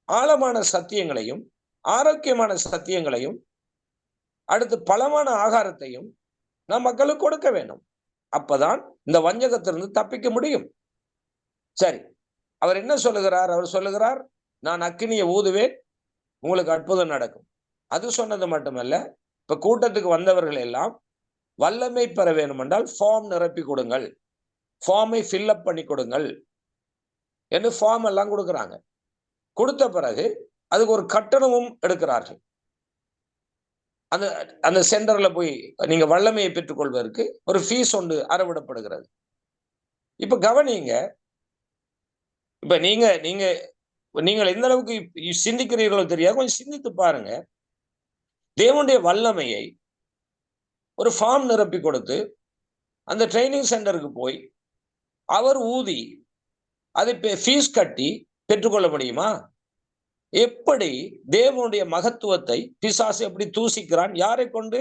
A: ஆழமான சத்தியங்களையும் ஆரோக்கியமான சத்தியங்களையும் அடுத்து பலமான ஆகாரத்தையும் நம் மக்களுக்கு கொடுக்க வேண்டும். அப்பதான் இந்த வஞ்சகத்திலிருந்து தப்பிக்க முடியும். சரி, அவர் என்ன சொல்லுகிறார்? அவர் சொல்லுகிறார், நான் அக்கினியை ஊதுவேன், உங்களுக்கு அற்புதம் நடக்கும். அது சொன்னது மட்டுமல்ல, இப்ப கூட்டத்துக்கு வந்தவர்கள் எல்லாம் வல்லமை பெற வேண்டும் என்றால் ஃபார்ம் நிரப்பி கொடுங்கள், ஃபார்மை ஃபில்அப் பண்ணி கொடுங்கள் என்று ஃபார்ம் எல்லாம் கொடுக்குறாங்க. கொடுத்த பிறகு அதுக்கு ஒரு கட்டணமும் எடுக்கிறார்கள். அந்த சென்டர்ல போய் நீங்க வல்லமையை பெற்றுக்கொள்வதற்கு ஒரு ஃபீஸ் ஒன்று அறவிடப்படுகிறது. இப்ப கவனிங்க, இப்ப நீங்கள் எந்த அளவுக்கு சிந்திக்கிறீர்களோ தெரியாது, கொஞ்சம் சிந்தித்து பாருங்க. தேவனுடைய வல்லமையை ஒரு ஃபார்ம் நிரப்பி கொடுத்து அந்த ட்ரைனிங் சென்டருக்கு போய் அவர் ஊதி அதை ஃபீஸ் கட்டி பெற்றுக்கொள்ள முடியுமா? எப்படி தேவனுடைய மகத்துவத்தை பிசாசு எப்படி தூசிக்கிறான்? யாரை கொண்டு?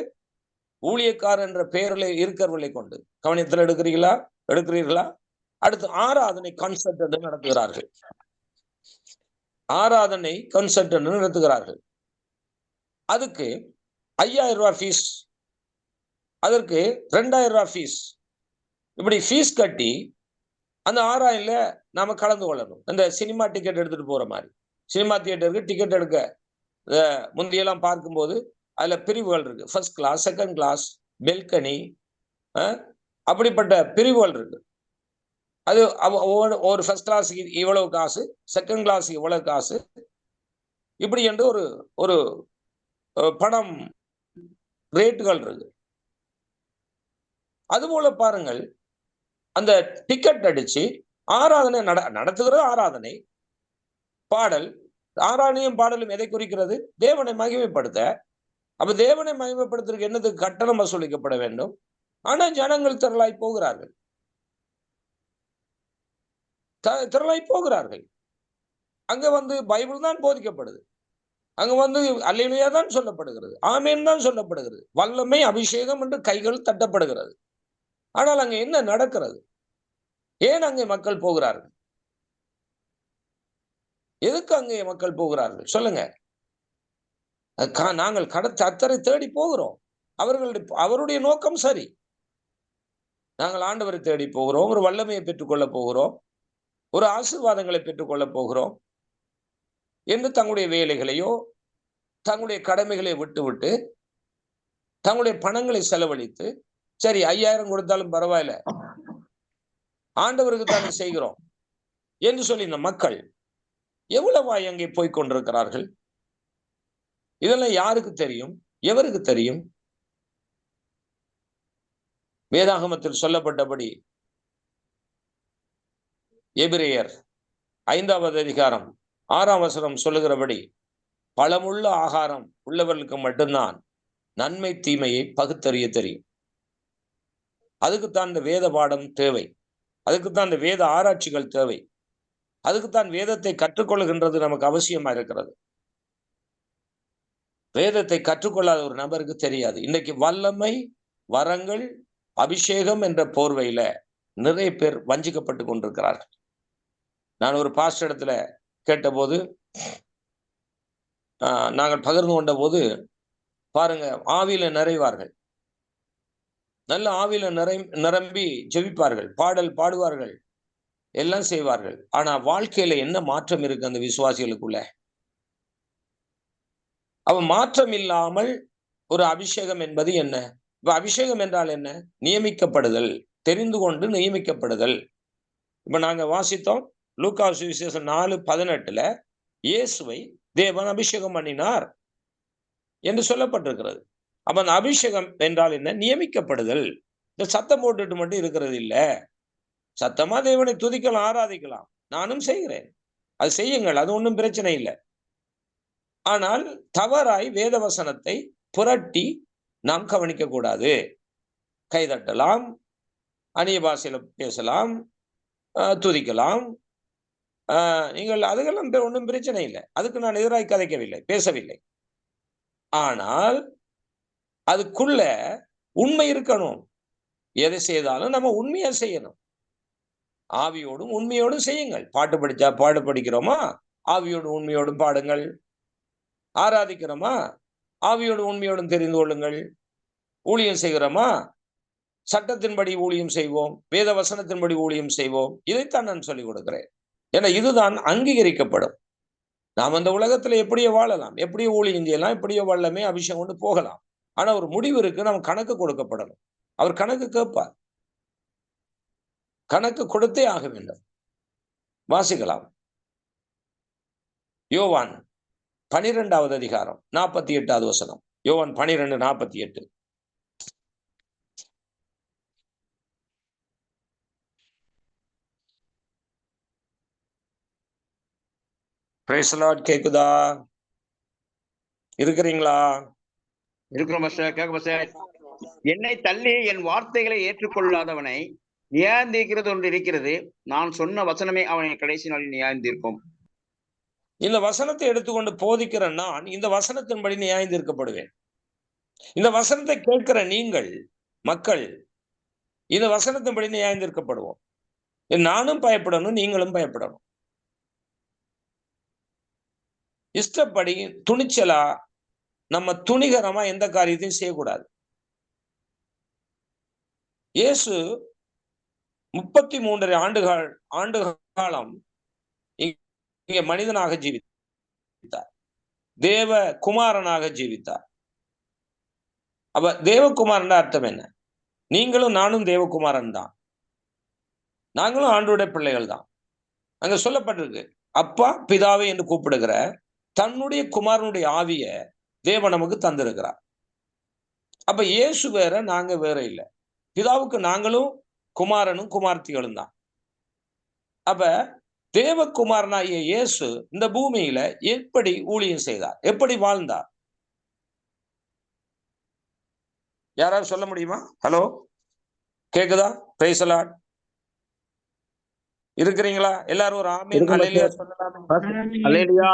A: ஊழியக்காரர் என்ற பெயரில் இருக்கிறவர்களை கொண்டு. கவனத்தில் எடுக்கிறீர்களா? அடுத்து ஆராதனை கான்செர்ட் என்று நடத்துகிறார்கள். ஆராதனை கான்செர்ட் என்று நடத்துகிறார்கள். அதுக்கு 5000 ரூபாய் ஃபீஸ், அதற்கு 2000 ரூபாய் ஃபீஸ். இப்படி ஃபீஸ் கட்டி அந்த 6000ல நாம கலந்து கொள்ளணும். இந்த சினிமா டிக்கெட் எடுத்துட்டு போற மாதிரி. சினிமா தியேட்டருக்கு டிக்கெட் எடுக்க முந்தையெல்லாம் பார்க்கும்போது அதுல பிரிவுகள் இருக்கு. First class, second class, balcony, அப்படிப்பட்ட பிரிவுகள் இருக்கு. அது ஒரு ஃபர்ஸ்ட் கிளாஸுக்கு இவ்வளவு காசு, செகண்ட் கிளாஸுக்கு இவ்வளவு காசு, இப்படி என்று ஒரு ஒரு பணம் ரேட்டுகள் இருக்கு. அதுபோல பாருங்கள், அந்த டிக்கெட் அடிச்சு ஆராதனை நடத்துகிறது. ஆராதனை பாடல், ஆராதனையும் பாடலும் எதை குறிக்கிறது? தேவனை மகிமைப்படுத்த. அப்ப தேவனை மகிமைப்படுத்துறதுக்கு என்னதுக்கு கட்டணம் வசூலிக்கப்பட வேண்டும். ஆனா ஜனங்கள் திரளாய் போகிறார்கள், திரளாய் போகிறார்கள். அங்க வந்து பைபிள் தான் போதிக்கப்படுது. அங்க வந்து அல்லேலூயா தான் சொல்லப்படுகிறது, ஆமென் தான் சொல்லப்படுகிறது, வல்லமை அபிஷேகம் என்று கைகள் தட்டப்படுகிறது. ஆனால் அங்க என்ன நடக்கிறது? ஏன் அங்கே மக்கள் போகிறார்கள்? எதுக்கு அங்கே மக்கள் போகிறார்கள் சொல்லுங்க. நாங்கள் கர்த்தரை தேடி போகிறோம். அவருடைய நோக்கம் சரி. நாங்கள் ஆண்டவரை தேடி போகிறோம், ஒரு வல்லமையை பெற்றுக்கொள்ள போகிறோம், ஒரு ஆசீர்வாதங்களை பெற்றுக்கொள்ள போகிறோம் என்று தங்களுடைய வேலைகளையோ தங்களுடைய கடமைகளை விட்டு தங்களுடைய பணங்களை செலவழித்து, சரி 5000 கொடுத்தாலும் பரவாயில்ல, ஆண்டவருக்கு தானே செய்கிறோம் என்று சொல்லி இந்த மக்கள் எவ்வளவாய் அங்கே போய் கொண்டிருக்கிறார்கள். இதெல்லாம் யாருக்கு தெரியும்? எவருக்கு தெரியும்? வேதாகமத்தில் சொல்லப்பட்டபடி எபிரேயர் 5வது அதிகாரம் 6ஆம் வசனம் சொல்லுகிறபடி, பலமுள்ள ஆகாரம் உள்ளவர்களுக்கு மட்டும்தான் நன்மை தீமையை பகுத்தறிய தெரியும். அதுக்குத்தான் இந்த வேத பாடம் தேவை. அதுக்குத்தான் இந்த வேத ஆராய்ச்சிகள் தேவை. அதுக்குத்தான் வேதத்தை கற்றுக்கொள்கின்றது நமக்கு அவசியமா இருக்கிறது. வேதத்தை கற்றுக்கொள்ளாத ஒரு நபருக்கு தெரியாது. இன்னைக்கு வல்லமை, வரங்கள், அபிஷேகம் என்ற போர்வையில நிறைய பேர் வஞ்சிக்கப்பட்டு கொண்டிருக்கிறார்கள். நான் ஒரு பாஸ்டர் இடத்துல கேட்டபோது, நாங்கள் பகிர்ந்து கொண்ட போது, பாருங்க, ஆவியில நிறைவார்கள், நல்ல ஆவியில நிரம்பி ஜெபிப்பார்கள், பாடல் பாடுவார்கள், எல்லாம் செய்வார்கள். ஆனா வாழ்க்கையில என்ன மாற்றம் இருக்கு அந்த விசுவாசிகளுக்குள்ள? அவன் மாற்றம் இல்லாமல் ஒரு அபிஷேகம் என்பது என்ன? இப்ப அபிஷேகம் என்றால் என்ன? நியமிக்கப்படுதல், தெரிந்து கொண்டு நியமிக்கப்படுதல். இப்ப நாங்க வாசித்தோம் லூக்கா சுவிசேஷம் 4:18 இயேசுவை தேவன் அபிஷேகம் பண்ணினார் என்று சொல்லப்பட்டிருக்கிறது. அப்ப அந்த அபிஷேகம் என்றால் என்ன? நியமிக்கப்படுதல். இந்த சத்தம் போட்டுட்டு மட்டும் இருக்கிறது இல்ல. சத்தமா தேவனை துதிக்கலாம், ஆராதிக்கலாம், நானும் செய்கிறேன், அது செய்யுங்கள், அது ஒன்றும் பிரச்சனை இல்லை. ஆனால் தவறாய் வேத வசனத்தை புரட்டி நாம் கவனிக்க கூடாது. கைதட்டலாம், அந்நிய பாஷையில பேசலாம், துதிக்கலாம், நீங்கள் அதுக்கெல்லாம் ஒன்றும் பிரச்சனை இல்லை. அதுக்கு நான் எதிராக கதைக்கவில்லை, பேசவில்லை. ஆனால் அதுக்குள்ள உண்மை இருக்கணும். எதை செய்தாலும் நம்ம உண்மையா செய்யணும். ஆவியோடும் உண்மையோடும் செய்யுங்கள். பாட்டு படிச்சா பாடு படிக்கிறோமா, ஆவியோடும் உண்மையோடும் பாடுங்கள். ஆராதிக்கிறோமா, ஆவியோடும் உண்மையோடும் தெரிந்து கொள்ளுங்கள். ஊழியம் செய்கிறோமா, சட்டத்தின்படி ஊழியம் செய்வோம், வேத வசனத்தின்படி ஊழியம் செய்வோம். இதைத்தான் நான் சொல்லிக் கொடுக்கிறேன். ஏன்னா இதுதான் அங்கீகரிக்கப்படும். நாம் அந்த உலகத்துல எப்படியோ வாழலாம், எப்படியோ ஊழியம் செய்யலாம், எப்படியோ வல்லமே அபிஷேகம் கொண்டு போகலாம். ஆனா ஒரு முடிவு இருக்கு, நம்ம கணக்கு கொடுக்கப்படணும். அவர் கணக்கு கேட்பார், கணக்கு கொடுத்தே ஆக வேண்டும். வாசிக்கலாம். யோவான் 12வது அதிகாரம் 48வது வசனம். யோவான் 12:48. Praise the Lord. கேக்குதா? இருக்கிறீங்களா?
B: இருக்கிறோம் பாஸ்டர். கேட்க பாஸ்டர். என்னை தள்ளி என் வார்த்தைகளை ஏற்றுக்கொள்ளாதவனை நியாயந்தீர்க்கிறது ஒன்று இருக்கிறது. நான் சொன்ன வசனமே அவனை கடைசி நாளில் நியாயந்தீர்க்கும்.
A: இந்த வசனத்தை எடுத்துக்கொண்டு போதிக்கிற நான் இந்த வசனத்தின்படி நியாயந்தீர்க்கப்படுவேன். இந்த வசனத்தை கேட்கிற நீங்கள் மக்கள் இந்த வசனத்தின்படி நியாயந்தீர்க்கப்படுவோம். நானும் பயப்படணும், நீங்களும் பயப்படணும். இஷ்டப்படி துணிச்சலா நம்ம துணிகரமா எந்த காரியத்தையும் செய்யக்கூடாது. இயேசு 33 ஆண்டு காலம் இங்கே மனிதனாக ஜீவித்தார். தேவ குமாரனாக ஜீவித்தார். அப்ப தேவகுமாரன் அர்த்தம் என்ன? நீங்களும் நானும் தேவகுமாரன் தான். நாங்களும் ஆண்டவருடைய பிள்ளைகள் தான். அங்க சொல்லப்பட்டிருக்கு, அப்பா பிதாவை என்று கூப்பிடுகிற தன்னுடைய குமாரனுடைய ஆவிய தேவன் நமக்கு தந்திருக்கிறார். அப்ப இயேசு வேற, நாங்க வேற இல்லை. பிதாவுக்கு நாங்களும் குமாரனும் குமார்த்திகளும் தான். அப்ப தேவகுமாரனாகிய இயேசு இந்த பூமியில எப்படி ஊழியம் செய்தார், எப்படி வாழ்ந்தார்? யாராவது சொல்ல முடியுமா? ஹலோ, கேக்குதா? Praise the Lord. இருக்கிறீங்களா? எல்லாரும் ஒரு ஆமென் அல்லேலூயா சொல்லலாமே.
B: அல்லேலூயா.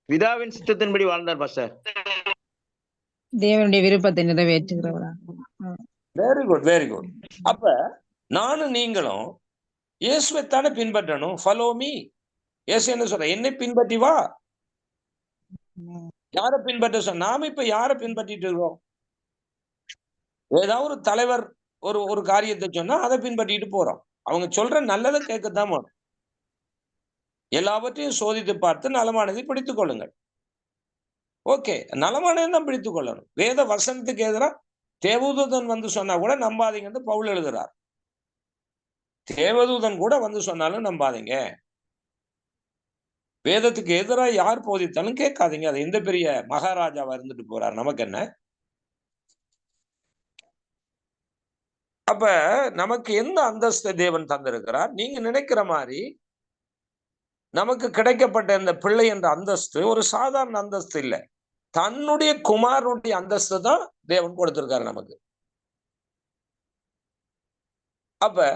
B: பிதாவின் சித்தத்தின்படி வாழ்ந்தார் பாஸ்டர்.
C: தேவனுடைய விருப்பத்தை நிறைவேற்றுகிறவரா.
A: Very good, very good. அப்ப நானும் நீங்களும் இயேசுவைத்தானே பின்பற்றணும். Follow me. இயேசு என்ன சொல்ற? என்னை பின்பற்றி வா. யாரை பின்பற்ற சொன்ன? நாம இப்ப யாரை பின்பற்றிட்டு இருக்கோம்? ஏதாவது ஒரு தலைவர் ஒரு காரியத்தை சொன்னா அதை பின்பற்றிட்டு போறோம். அவங்க சொல்ற நல்லதை கேட்கத்தான் போறோம். எல்லாவற்றையும் சோதித்து பார்த்து நலமானதை பிடித்துக் கொள்ளுங்கள். ஓகே, நலமானதை தான் பிடித்துக் கொள்ளணும். வேத வசனத்துக்கு எதிராக தேவதூதன் வந்து சொன்னா கூட நம்பாதீங்கன்னு பவுல் எழுதுறார். தேவதூதன் கூட வந்து சொன்னாலும் நம்பாதீங்க. வேதத்துக்கு எதிராக யார் போதித்தாலும் கேட்காதீங்க. அது எந்த பெரிய மகாராஜாவா இருந்துட்டு போறார், நமக்கு என்ன? அப்ப நமக்கு எந்த அந்தஸ்து தேவன் தந்திருக்கிறார்? நீங்க நினைக்கிற மாதிரி நமக்கு கிடைக்கப்பட்ட இந்த பிள்ளை என்ற அந்தஸ்து ஒரு சாதாரண அந்தஸ்து இல்லை. தன்னுடைய குமாரனுடைய அந்தஸ்து தான் தேவன் கொடுத்திருக்காரு நமக்கு. அப்ப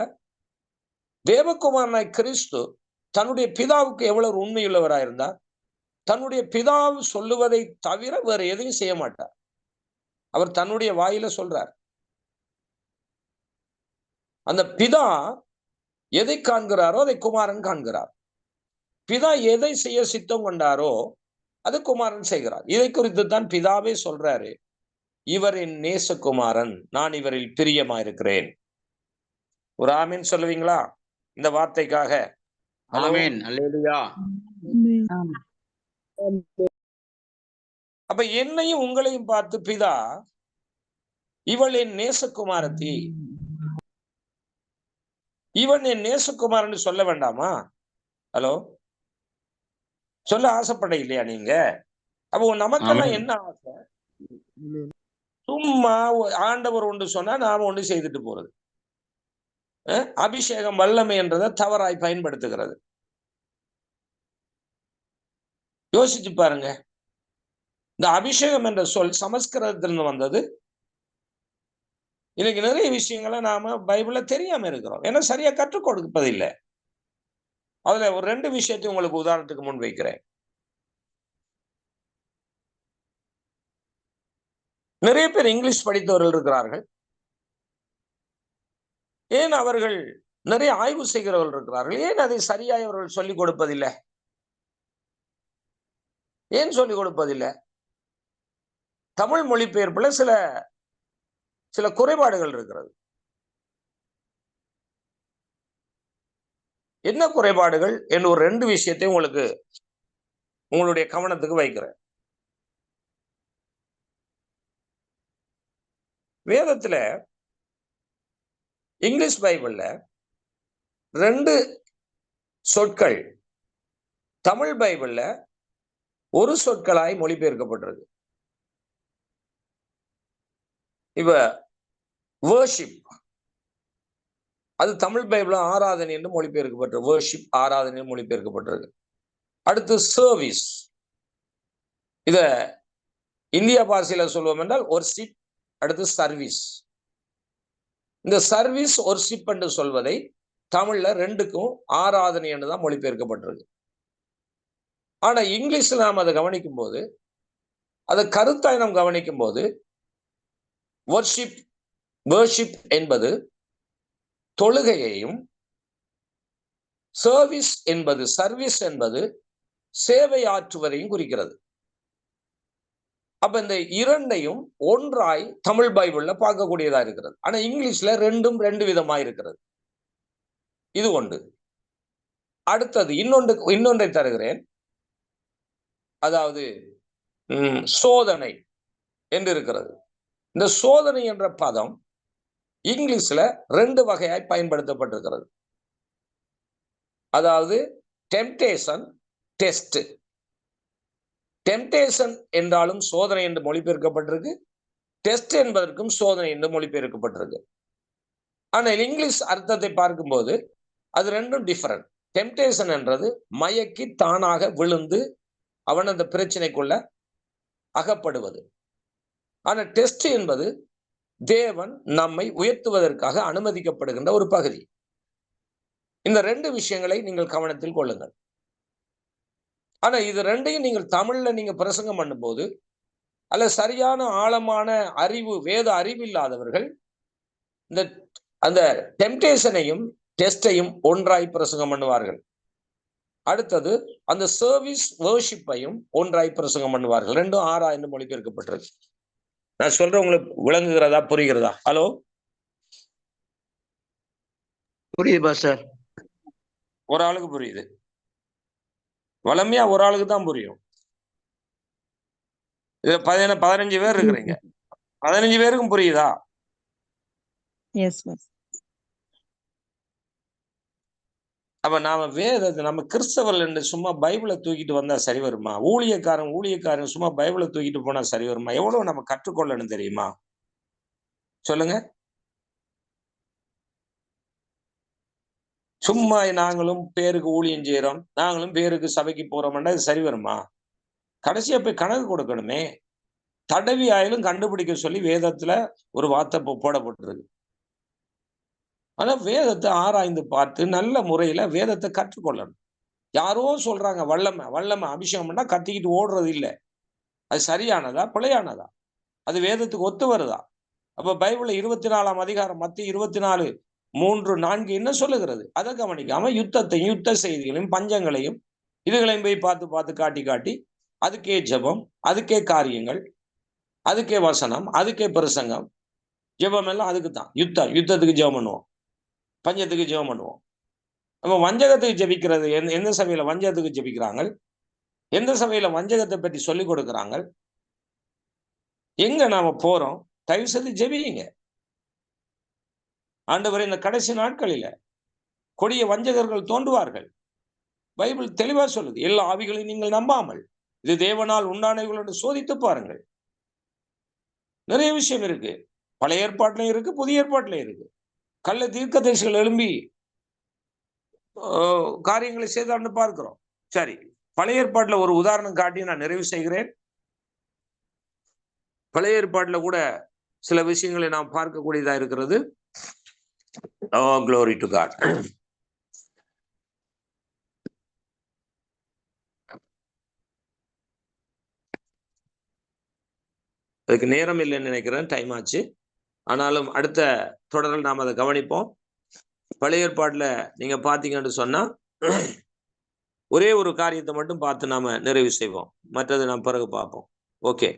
A: தேவகுமாரனாய் கிறிஸ்து தன்னுடைய பிதாவுக்கு எவ்வளவு உண்மையுள்ளவராக இருந்தார். தன்னுடைய பிதாவு சொல்லுவதை தவிர வேற எதையும் செய்ய மாட்டார். அவர் தன்னுடைய வாயில சொல்றார். அந்த பிதா எதை காண்கிறாரோ அதை குமாரன் காண்கிறார். பிதா எதை செய்ய சித்தம் கொண்டாரோ அது குமாரன் செய்கிறார். இதை குறித்து தான் பிதாவே சொல்றாரு, இவர் என் நேசகுமாரன், நான் இவரில் பிரியமாயிருக்கிறேன். ஒரு ஆமீன் சொல்லுவீங்களா இந்த வார்த்தைக்காக?
B: ஆமென் அல்லேலூயா.
A: அப்ப என்னையும் உங்களையும் பார்த்து பிதா, இவள் என் நேசகுமாரத்தி, இவன் என் நேசகுமாரன் சொல்ல வேண்டாமா? ஹலோ, சொல்ல ஆசைப்பட இல்லையா நீங்க? அப்போ நமக்கெல்லாம் என்ன ஆசை? சும்மா ஆண்டவர் ஒன்று சொன்னா நாம ஒன்று செய்துட்டு போறது. அபிஷேகம் வல்லமை என்றதை தவறாய் பயன்படுத்துகிறது. யோசிச்சு பாருங்க. இந்த அபிஷேகம் என்ற சொல் சமஸ்கிருதத்திலிருந்து வந்தது. இன்னைக்கு நிறைய விஷயங்களை நாம பைபிள்ல தெரியாம இருக்கிறோம். ஏன்னா சரியா கற்றுக் கொடுப்பதில்லை. அதுல ஒரு 2 விஷயத்தை உங்களுக்கு உதாரணத்துக்கு முன் வைக்கிறேன். நிறைய பேர் இங்கிலீஷ் படித்தவர்கள் இருக்கிறார்கள். ஏன் அவர்கள் நிறைய ஆய்வு செய்கிறவர்கள் இருக்கிறார்கள். ஏன் அதை சரியாய் அவர்கள் சொல்லிக் கொடுப்பதில்லை? ஏன் சொல்லிக் கொடுப்பதில்லை? தமிழ் மொழிபெயர்ப்புல சில குறைபாடுகள் இருக்கிறது. என்ன குறைபாடுகள் என்று ஒரு 2 விஷயத்தை உங்களுடைய கவனத்துக்கு வைக்கிறேன். வேதத்துல இங்கிலீஷ் பைபிள்ல 2 சொற்கள் தமிழ் பைபிள்ல ஒரு சொற்களாய் மொழிபெயர்க்கப்பட்டிருக்கு. இப்ப வர்ஷிப், அது தமிழ் பைபிள் ஆராதனை என்று மொழிபெயர்க்கப்பட்டிருக்கு. வர்ஷிப், ஆராதனை மொழிபெயர்க்கப்பட்டிருக்கு. அடுத்து சர்வீஸ், இத இந்திய பாஷையில சொல்லுவோம் என்றால் வர்ஷிப். அடுத்து சர்வீஸ். இந்த சர்வீஸ் வர்ஷிப் என்று சொல்வதை தமிழ்ல 2க்கும் ஆராதனை என்று தான் மொழிபெயர்க்கப்பட்டிருக்கு. ஆனா இங்கிலீஷ்ல நாம் அதை கவனிக்கும் போது, அதை கருத்தாய் நாம் கவனிக்கும் போது, வர்ஷிப் என்பது தொழுகையையும், சர்வீஸ் என்பது சேவை ஆற்றுவதையும் குறிக்கிறது. அப்ப இந்த இரண்டையும் ஒன்றாய் தமிழ் பைபிள்ல பார்க்கக்கூடியதா இருக்கிறது. ஆனா இங்கிலீஷ்ல ரெண்டும் ரெண்டு விதமா இருக்கிறது. இது ஒன்று. அடுத்தது இன்னொன்றை தருகிறேன். அதாவது சோதனை என்று இருக்கிறது. இந்த சோதனை என்ற பதம் இங்கிலீஷ்ல ரெண்டு வகையாய் பயன்படுத்தப்பட்டிருக்கிறது. அதாவது டெம்டேஷன், டெஸ்ட். டெம்டேஷன் என்றாலும் சோதனை என்று மொழிபெயர்க்கப்பட்டிருக்கு, டெஸ்ட் என்பதற்கும் சோதனை என்று மொழிபெயர்க்கப்பட்டிருக்கு. ஆனால் இங்கிலீஷ் அர்த்தத்தை பார்க்கும்போது அது ரெண்டும் டிஃபரண்ட். டெம்டேஷன் என்றது மயக்கி தானாக விழுந்து அவன் அந்த பிரச்சனைக்குள்ள அகப்படுவது. ஆனா டெஸ்ட் என்பது தேவன் நம்மை உயர்த்துவதற்காக அனுமதிக்கப்படுகின்ற ஒரு பகுதி. இந்த ரெண்டு விஷயங்களை நீங்கள் கவனத்தில் கொள்ளுங்கள். ஆனா இது ரெண்டையும் நீங்கள் தமிழ்ல நீங்க பிரசங்கம் பண்ணும்போது, அல்ல சரியான ஆழமான அறிவு, வேத அறிவு இல்லாதவர்கள் அந்த டெம்டேஷனையும் டெஸ்டையும் ஒன்றாய் பிரசங்கம் பண்ணுவார்கள். அடுத்தது அந்த சர்வீஸ் வர்ஷிப்பையும் ஒன்றாய் பிரசங்கம் பண்ணுவார்கள். ரெண்டும் ஆறா என்று மொழிபெயர்க்கப்பட்டிருக்கு. நான் சொல்றேன், உங்களுக்கு விளங்குகிறதா, புரிகிறதா? ஹலோ,
B: புரியுது சார்?
A: ஒரு ஆளுக்கு புரியுது. வளமையா ஒரு ஆளுக்கு தான் புரியும். இது 15 பேர் இருக்கிறீங்க, 15 பேருக்கும் புரியுதா? அப்ப நாம வேதத்தை, நம்ம கிறிஸ்தவர்கள் என்று சும்மா பைபிளை தூக்கிட்டு வந்தா சரி வருமா? ஊழியக்காரன் சும்மா பைபிளை தூக்கிட்டு போனா சரி வருமா? எவ்வளவு நம்ம கற்றுக்கொள்ளணும் தெரியுமா? சொல்லுங்க. சும்மா நாங்களும் பேருக்கு ஊழியம் செய்யறோம், நாங்களும் பேருக்கு சபைக்கு போறோம்னா இது சரி வருமா? கடைசியா போய் கணக்கு கொடுக்கணுமே. தடவி ஆயிலும் கண்டுபிடிக்க சொல்லி வேதத்துல ஒரு வார்த்தை போடப்பட்டிருக்கு. ஆனா வேதத்தை ஆராய்ந்து பார்த்து நல்ல முறையில வேதத்தை கற்றுக்கொள்ளணும். யாரோ சொல்றாங்க வல்லமை அபிஷேகம்னா கத்திக்கிட்டு ஓடுறது இல்லை. அது சரியானதா பிழையானதா? அது வேதத்துக்கு ஒத்து வருதா? அப்ப பைபிள்ல 24ஆம் அதிகாரம் மத்திய 24:3-4 என்ன சொல்லுகிறது? அதை கவனிக்காம யுத்தத்தையும், யுத்த செய்திகளையும், பஞ்சங்களையும், இதுகளையும் போய் பார்த்து காட்டி அதுக்கே ஜெபம், அதுக்கே காரியங்கள், அதுக்கே வசனம், அதுக்கே பிரசங்கம். ஜெபம் எல்லாம் அதுக்கு தான். யுத்தத்துக்கு ஜெபம் பண்ணுவோம், பஞ்சத்துக்கு ஜெபம் பண்ணுவோம். நம்ம வஞ்சகத்துக்கு ஜெபிக்கிறது எந்த சபையில வஞ்சகத்துக்கு ஜெபிக்கிறாங்க? எந்த சபையில வஞ்சகத்தை பற்றி சொல்லிக் கொடுக்கிறாங்க? எங்க நாம போறோம்? தயவு செய்து ஜெபியுங்க. ஆண்டவரே, இந்த கடைசி நாட்களில கொடிய வஞ்சகர்கள் தோன்றுவார்கள். பைபிள் தெளிவா சொல்லுது, எல்லா ஆவிகளையும் நீங்கள் நம்பாமல் இது தேவனால் உண்டானவர்களோடு சோதித்து பாருங்கள். நிறைய விஷயம் இருக்கு. பழைய ஏற்பாட்டிலையும் இருக்கு, புதிய ஏற்பாட்டிலையும் இருக்கு. கள்ள தீர்க்கதரிசிகள் எழும்பி காரியங்களை செய்தான்னு பார்க்கிறோம். சரி, பழைய ஏற்பாட்டுல ஒரு உதாரணம் காட்டி நான் நிறைவு செய்கிறேன். பழைய ஏற்பாட்டுல கூட சில விஷயங்களை நாம் பார்க்கக்கூடியதா இருக்கிறது. Oh, glory to God. அதுக்கு நேரம் இல்லைன்னு நினைக்கிறேன், டைம் ஆச்சு. ஆனாலும் அடுத்த தொடரில் நாம் அதை கவனிப்போம். பழைய ஏற்பாட்டுல நீங்க பாத்தீங்கன்னு சொன்னா ஒரே ஒரு காரியத்தை மட்டும் பார்த்து நாம நிறைவு செய்வோம், மற்றது நாம் பிறகு பார்ப்போம். ஓகே,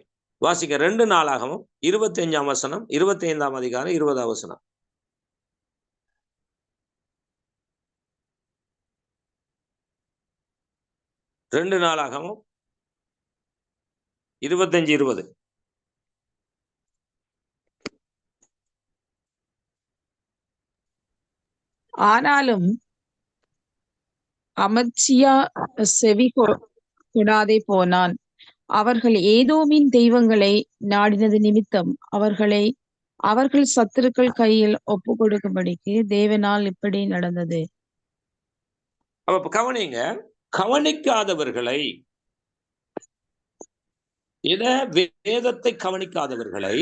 A: வாசிக்க 2 நாளாகவும் 25ஆம் வசனம், 25ஆம் அதிகாரம் 20ஆம் வசனம். 2 நாளாகவும் 25-20.
C: ஆனாலும் அமத்சியா செவி கொடாதே போனான். அவர்கள் ஏதோமின் தெய்வங்களை நாடினது நிமித்தம் அவர்கள் சத்துருக்கள் கையில் ஒப்பு கொடுக்கும்படிக்கு தேவனால் இப்படி நடந்தது.
A: அப்ப கவனிங்க, கவனிக்காதவர்களை, வேதத்தை கவனிக்காதவர்களை,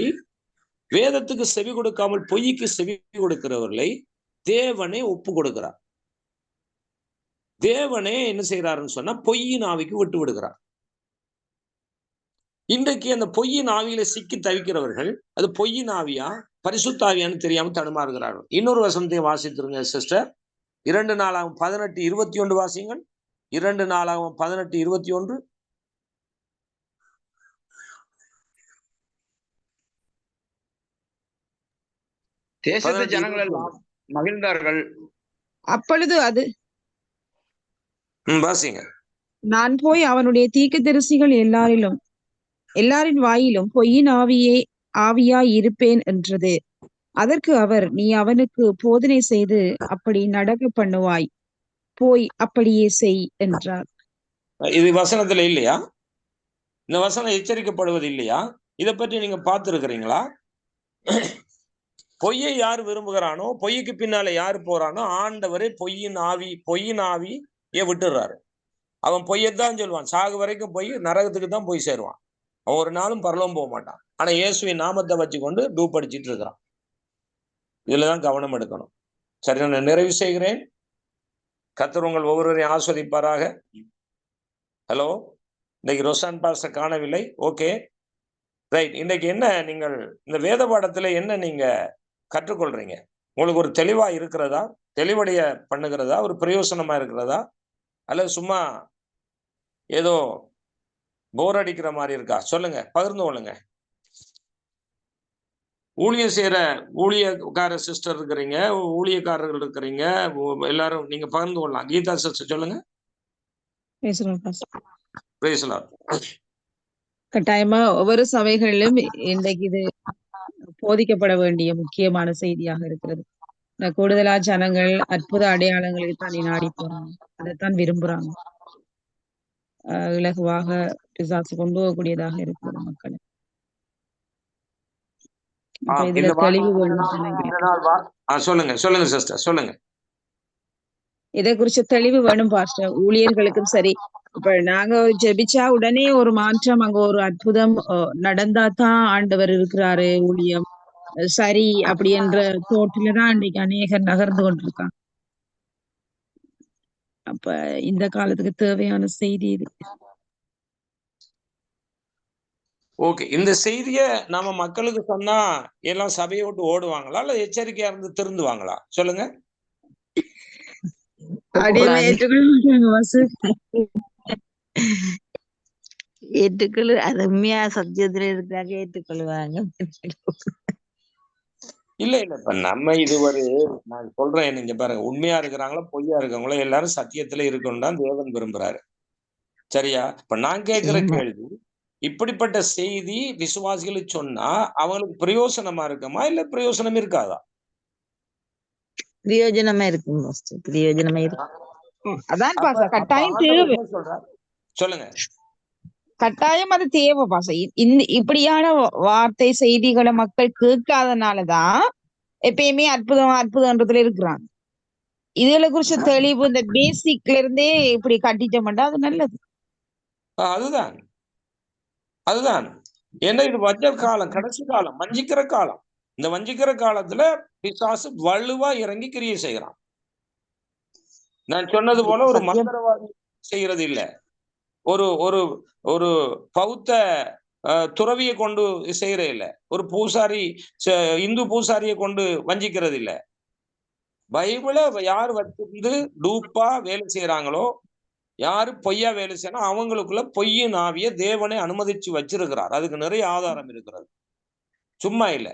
A: வேதத்துக்கு செவி கொடுக்காமல் பொய்க்கு செவி கொடுக்கிறவர்களை தேவனே ஒப்பு கொடுக்கிறார். தேவனே என்ன செய்யறாருன்னு சொன்னா பொய்யின் ஆவிக்கு விட்டு விடுகிறார். இன்றைக்கு அந்த பொய்யின் ஆவியில சிக்கி தவிக்கிறவர்கள், அது பொய்யின் ஆவியா பரிசுத்தாவியான்னு தெரியாம தடுமாறுகிறார்கள். இன்னொரு வசனத்தை வாசித்திருங்க சிஸ்டர். 2 நாளாகவும் 18:21 வாசிங்கள். 2 நாளாகவும் 18:21.
B: தேசத்து ஜனங்கள் எல்லாம் மகிழ்ந்தார்கள்.
C: அப்பொழுது அது
A: வாசிங்க.
C: நான் போய் அவனுடைய தீர்க்கதரிசிகள் எல்லாரின் வாயிலும் பொய்யின் ஆவியாய் இருப்பேன் என்றது. அதற்கு அவர், நீ அவனுக்கு போதனை செய்து அப்படி நடக்க பண்ணுவாய், போய் அப்படியே செய் என்றார்.
A: இது வசனத்துல இல்லையா? இந்த வசனம் எச்சரிக்கப்படுவது இல்லையா? இதை பற்றி நீங்க பார்த்திருக்கிறீங்களா? பொய்யை யார் விரும்புகிறானோ, பொய்க்கு பின்னால யாரு போறானோ, ஆண்டவரே பொய்யின் ஆவியை விட்டுறாரு. அவன் பொய்யத்தான் சொல்லுவான். சாகு வரைக்கும் போய் நரகத்துக்கு தான் போய் சேருவான். அவன் ஒரு நாளும் பரலோகம் போக மாட்டான். ஆனா இயேசுவின் நாமத்தை வச்சுக்கொண்டு டூப் அடிச்சிட்டு இருக்கிறான். இதுலதான் கவனம் எடுக்கணும். சரி, நான் நிறைவு செய்கிறேன். கர்த்தர் உங்கள் ஒவ்வொருவரையும் ஆஸ்வதிப்பாராக. ஹலோ, இன்னைக்கு ரொசான் பாஸ்டர் காணவில்லை. Okay, right. இன்னைக்கு என்ன நீங்கள் இந்த வேத பாடத்துல என்ன நீங்க கற்றுக்கொள்றீங்க? உங்களுக்கு ஒரு தெளிவா இருக்கிறதா? தெளிவடைய பண்ணுகிறதா? ஒரு பிரயோசனமா இருக்கிறதா? அல்லது சும்மா ஏதோ போர் அடிக்கிற மாதிரி இருக்கா? சொல்லுங்க, பகிர்ந்து கொள்ளுங்க. ஊழியம் செய்யற ஊழியக்கார சிஸ்டர் இருக்கிறீங்க, ஊழியக்காரர்கள் இருக்கிறீங்க, எல்லாரும் நீங்க பகிர்ந்து கொள்ளலாம். கீதா சிஸ்டர் சொல்லுங்க. Praise the Lord.
C: கட்டாயமா ஒவ்வொரு சபைகளிலும் இன்றைக்கு இது போதிக்கப்பட வேண்டிய முக்கியமான செய்தியாக இருக்கிறது. கூடுதலா ஜனங்கள் அற்புத அடையாளங்களுக்கு தான் நாடி போறாங்க, அதைத்தான் விரும்புறாங்க. இலகுவாக பிசாசு கொண்டு போகக்கூடியதாக இருக்கிறது மக்கள். இதுல தெளிவு வேணும்.
A: சொல்லுங்க சிஸ்டர், சொல்லுங்க.
C: இதை குறிச்ச தெளிவு வேணும் பாஸ்டர். ஊழியர்களுக்கும் சரி, இப்ப நாங்க ஜெபிச்சா உடனே ஒரு மாற்றம், அங்க ஒரு அற்புதம் நடந்தாதான் ஆண்டவர் இருக்கிறாரு, ஊழியம் சரி அப்படி என்ற தோட்டில்தான் இன்னைக்கு அநேகர் நகர்ந்து கொண்டிருக்காங்க. அப்ப இந்த காலத்துக்கு தேவையான செய்தி இது.
A: ஓகே, இந்த செய்திய நாம மக்களுக்கு சொன்னா எல்லாம் சபையை விட்டு ஓடுவாங்களா, இல்ல எச்சரிக்கையா இருந்து திருந்துவாங்களா? சொல்லுங்க.
D: ஏற்றுக்கொள்ளு, அது உண்மையா சத்தியத்துல இருக்கிறாங்க, ஏற்றுக்கொள்ளுவாங்க.
A: இல்ல இப்ப நம்ம இதுவரை நான் சொல்றேன், நீங்க பாருங்க, உண்மையா இருக்கிறாங்களா பொய்யா இருக்காங்களோ எல்லாரும் சத்தியத்துல இருக்கணும் தான் தேவன் விரும்புறாரு. சரியா? இப்ப நான் கேட்கிற கேள்வி, இப்படிப்பட்ட செய்தி விசுவாசிகளுக்கு சொன்னா அவங்களுக்கு பிரயோசனமா இருக்குமா, இல்ல பிரயோசனம் இருக்காதா?
D: பிரயோஜனமா இருக்கும், பிரயோஜனமா இருக்கும்.
C: அதான் பாச கட்டாயம் தேவை.
A: சொல்லுங்க.
C: கட்டாயம் அது தேவை பாச. இப்படியான வார்த்தை செய்திகளை மக்கள் கேட்காதனாலதான் எப்பயுமே அற்புதம்ன்றதுல இருக்கிறாங்க. இதுல குறிச்ச தெளிவு இந்த பேசிக்ல இருந்தே இப்படி கட்டிட்டோம்டா அது நல்லது.
A: அதுதான் ஏன்னா இது வஞ்ச காலம், கடைசி காலம், வஞ்சிக்கிற காலம். இந்த வஞ்சிக்கிற காலத்துல பிசாசு வலுவா இறங்கி கிரியை செய்கிறான். நான் சொன்னது போல ஒரு மந்திரவாதி செய்யறது இல்ல, ஒரு ஒரு ஒரு பௌத்த துறவியை கொண்டு செய்யறது இல்ல, ஒரு பூசாரி இந்து பூசாரியை கொண்டு வஞ்சிக்கிறது இல்ல. பைபிளை யார் வச்சிருந்து டூப்பா வேலை செய்யறாங்களோ, யாரு பொய்யா வேலை செய்யணும், அவங்களுக்குள்ள பொய்யின் ஆவிய தேவனை அனுமதிச்சு வச்சிருக்கிறார். அதுக்கு நிறைய ஆதாரம் இருக்கிறது, சும்மா இல்ல.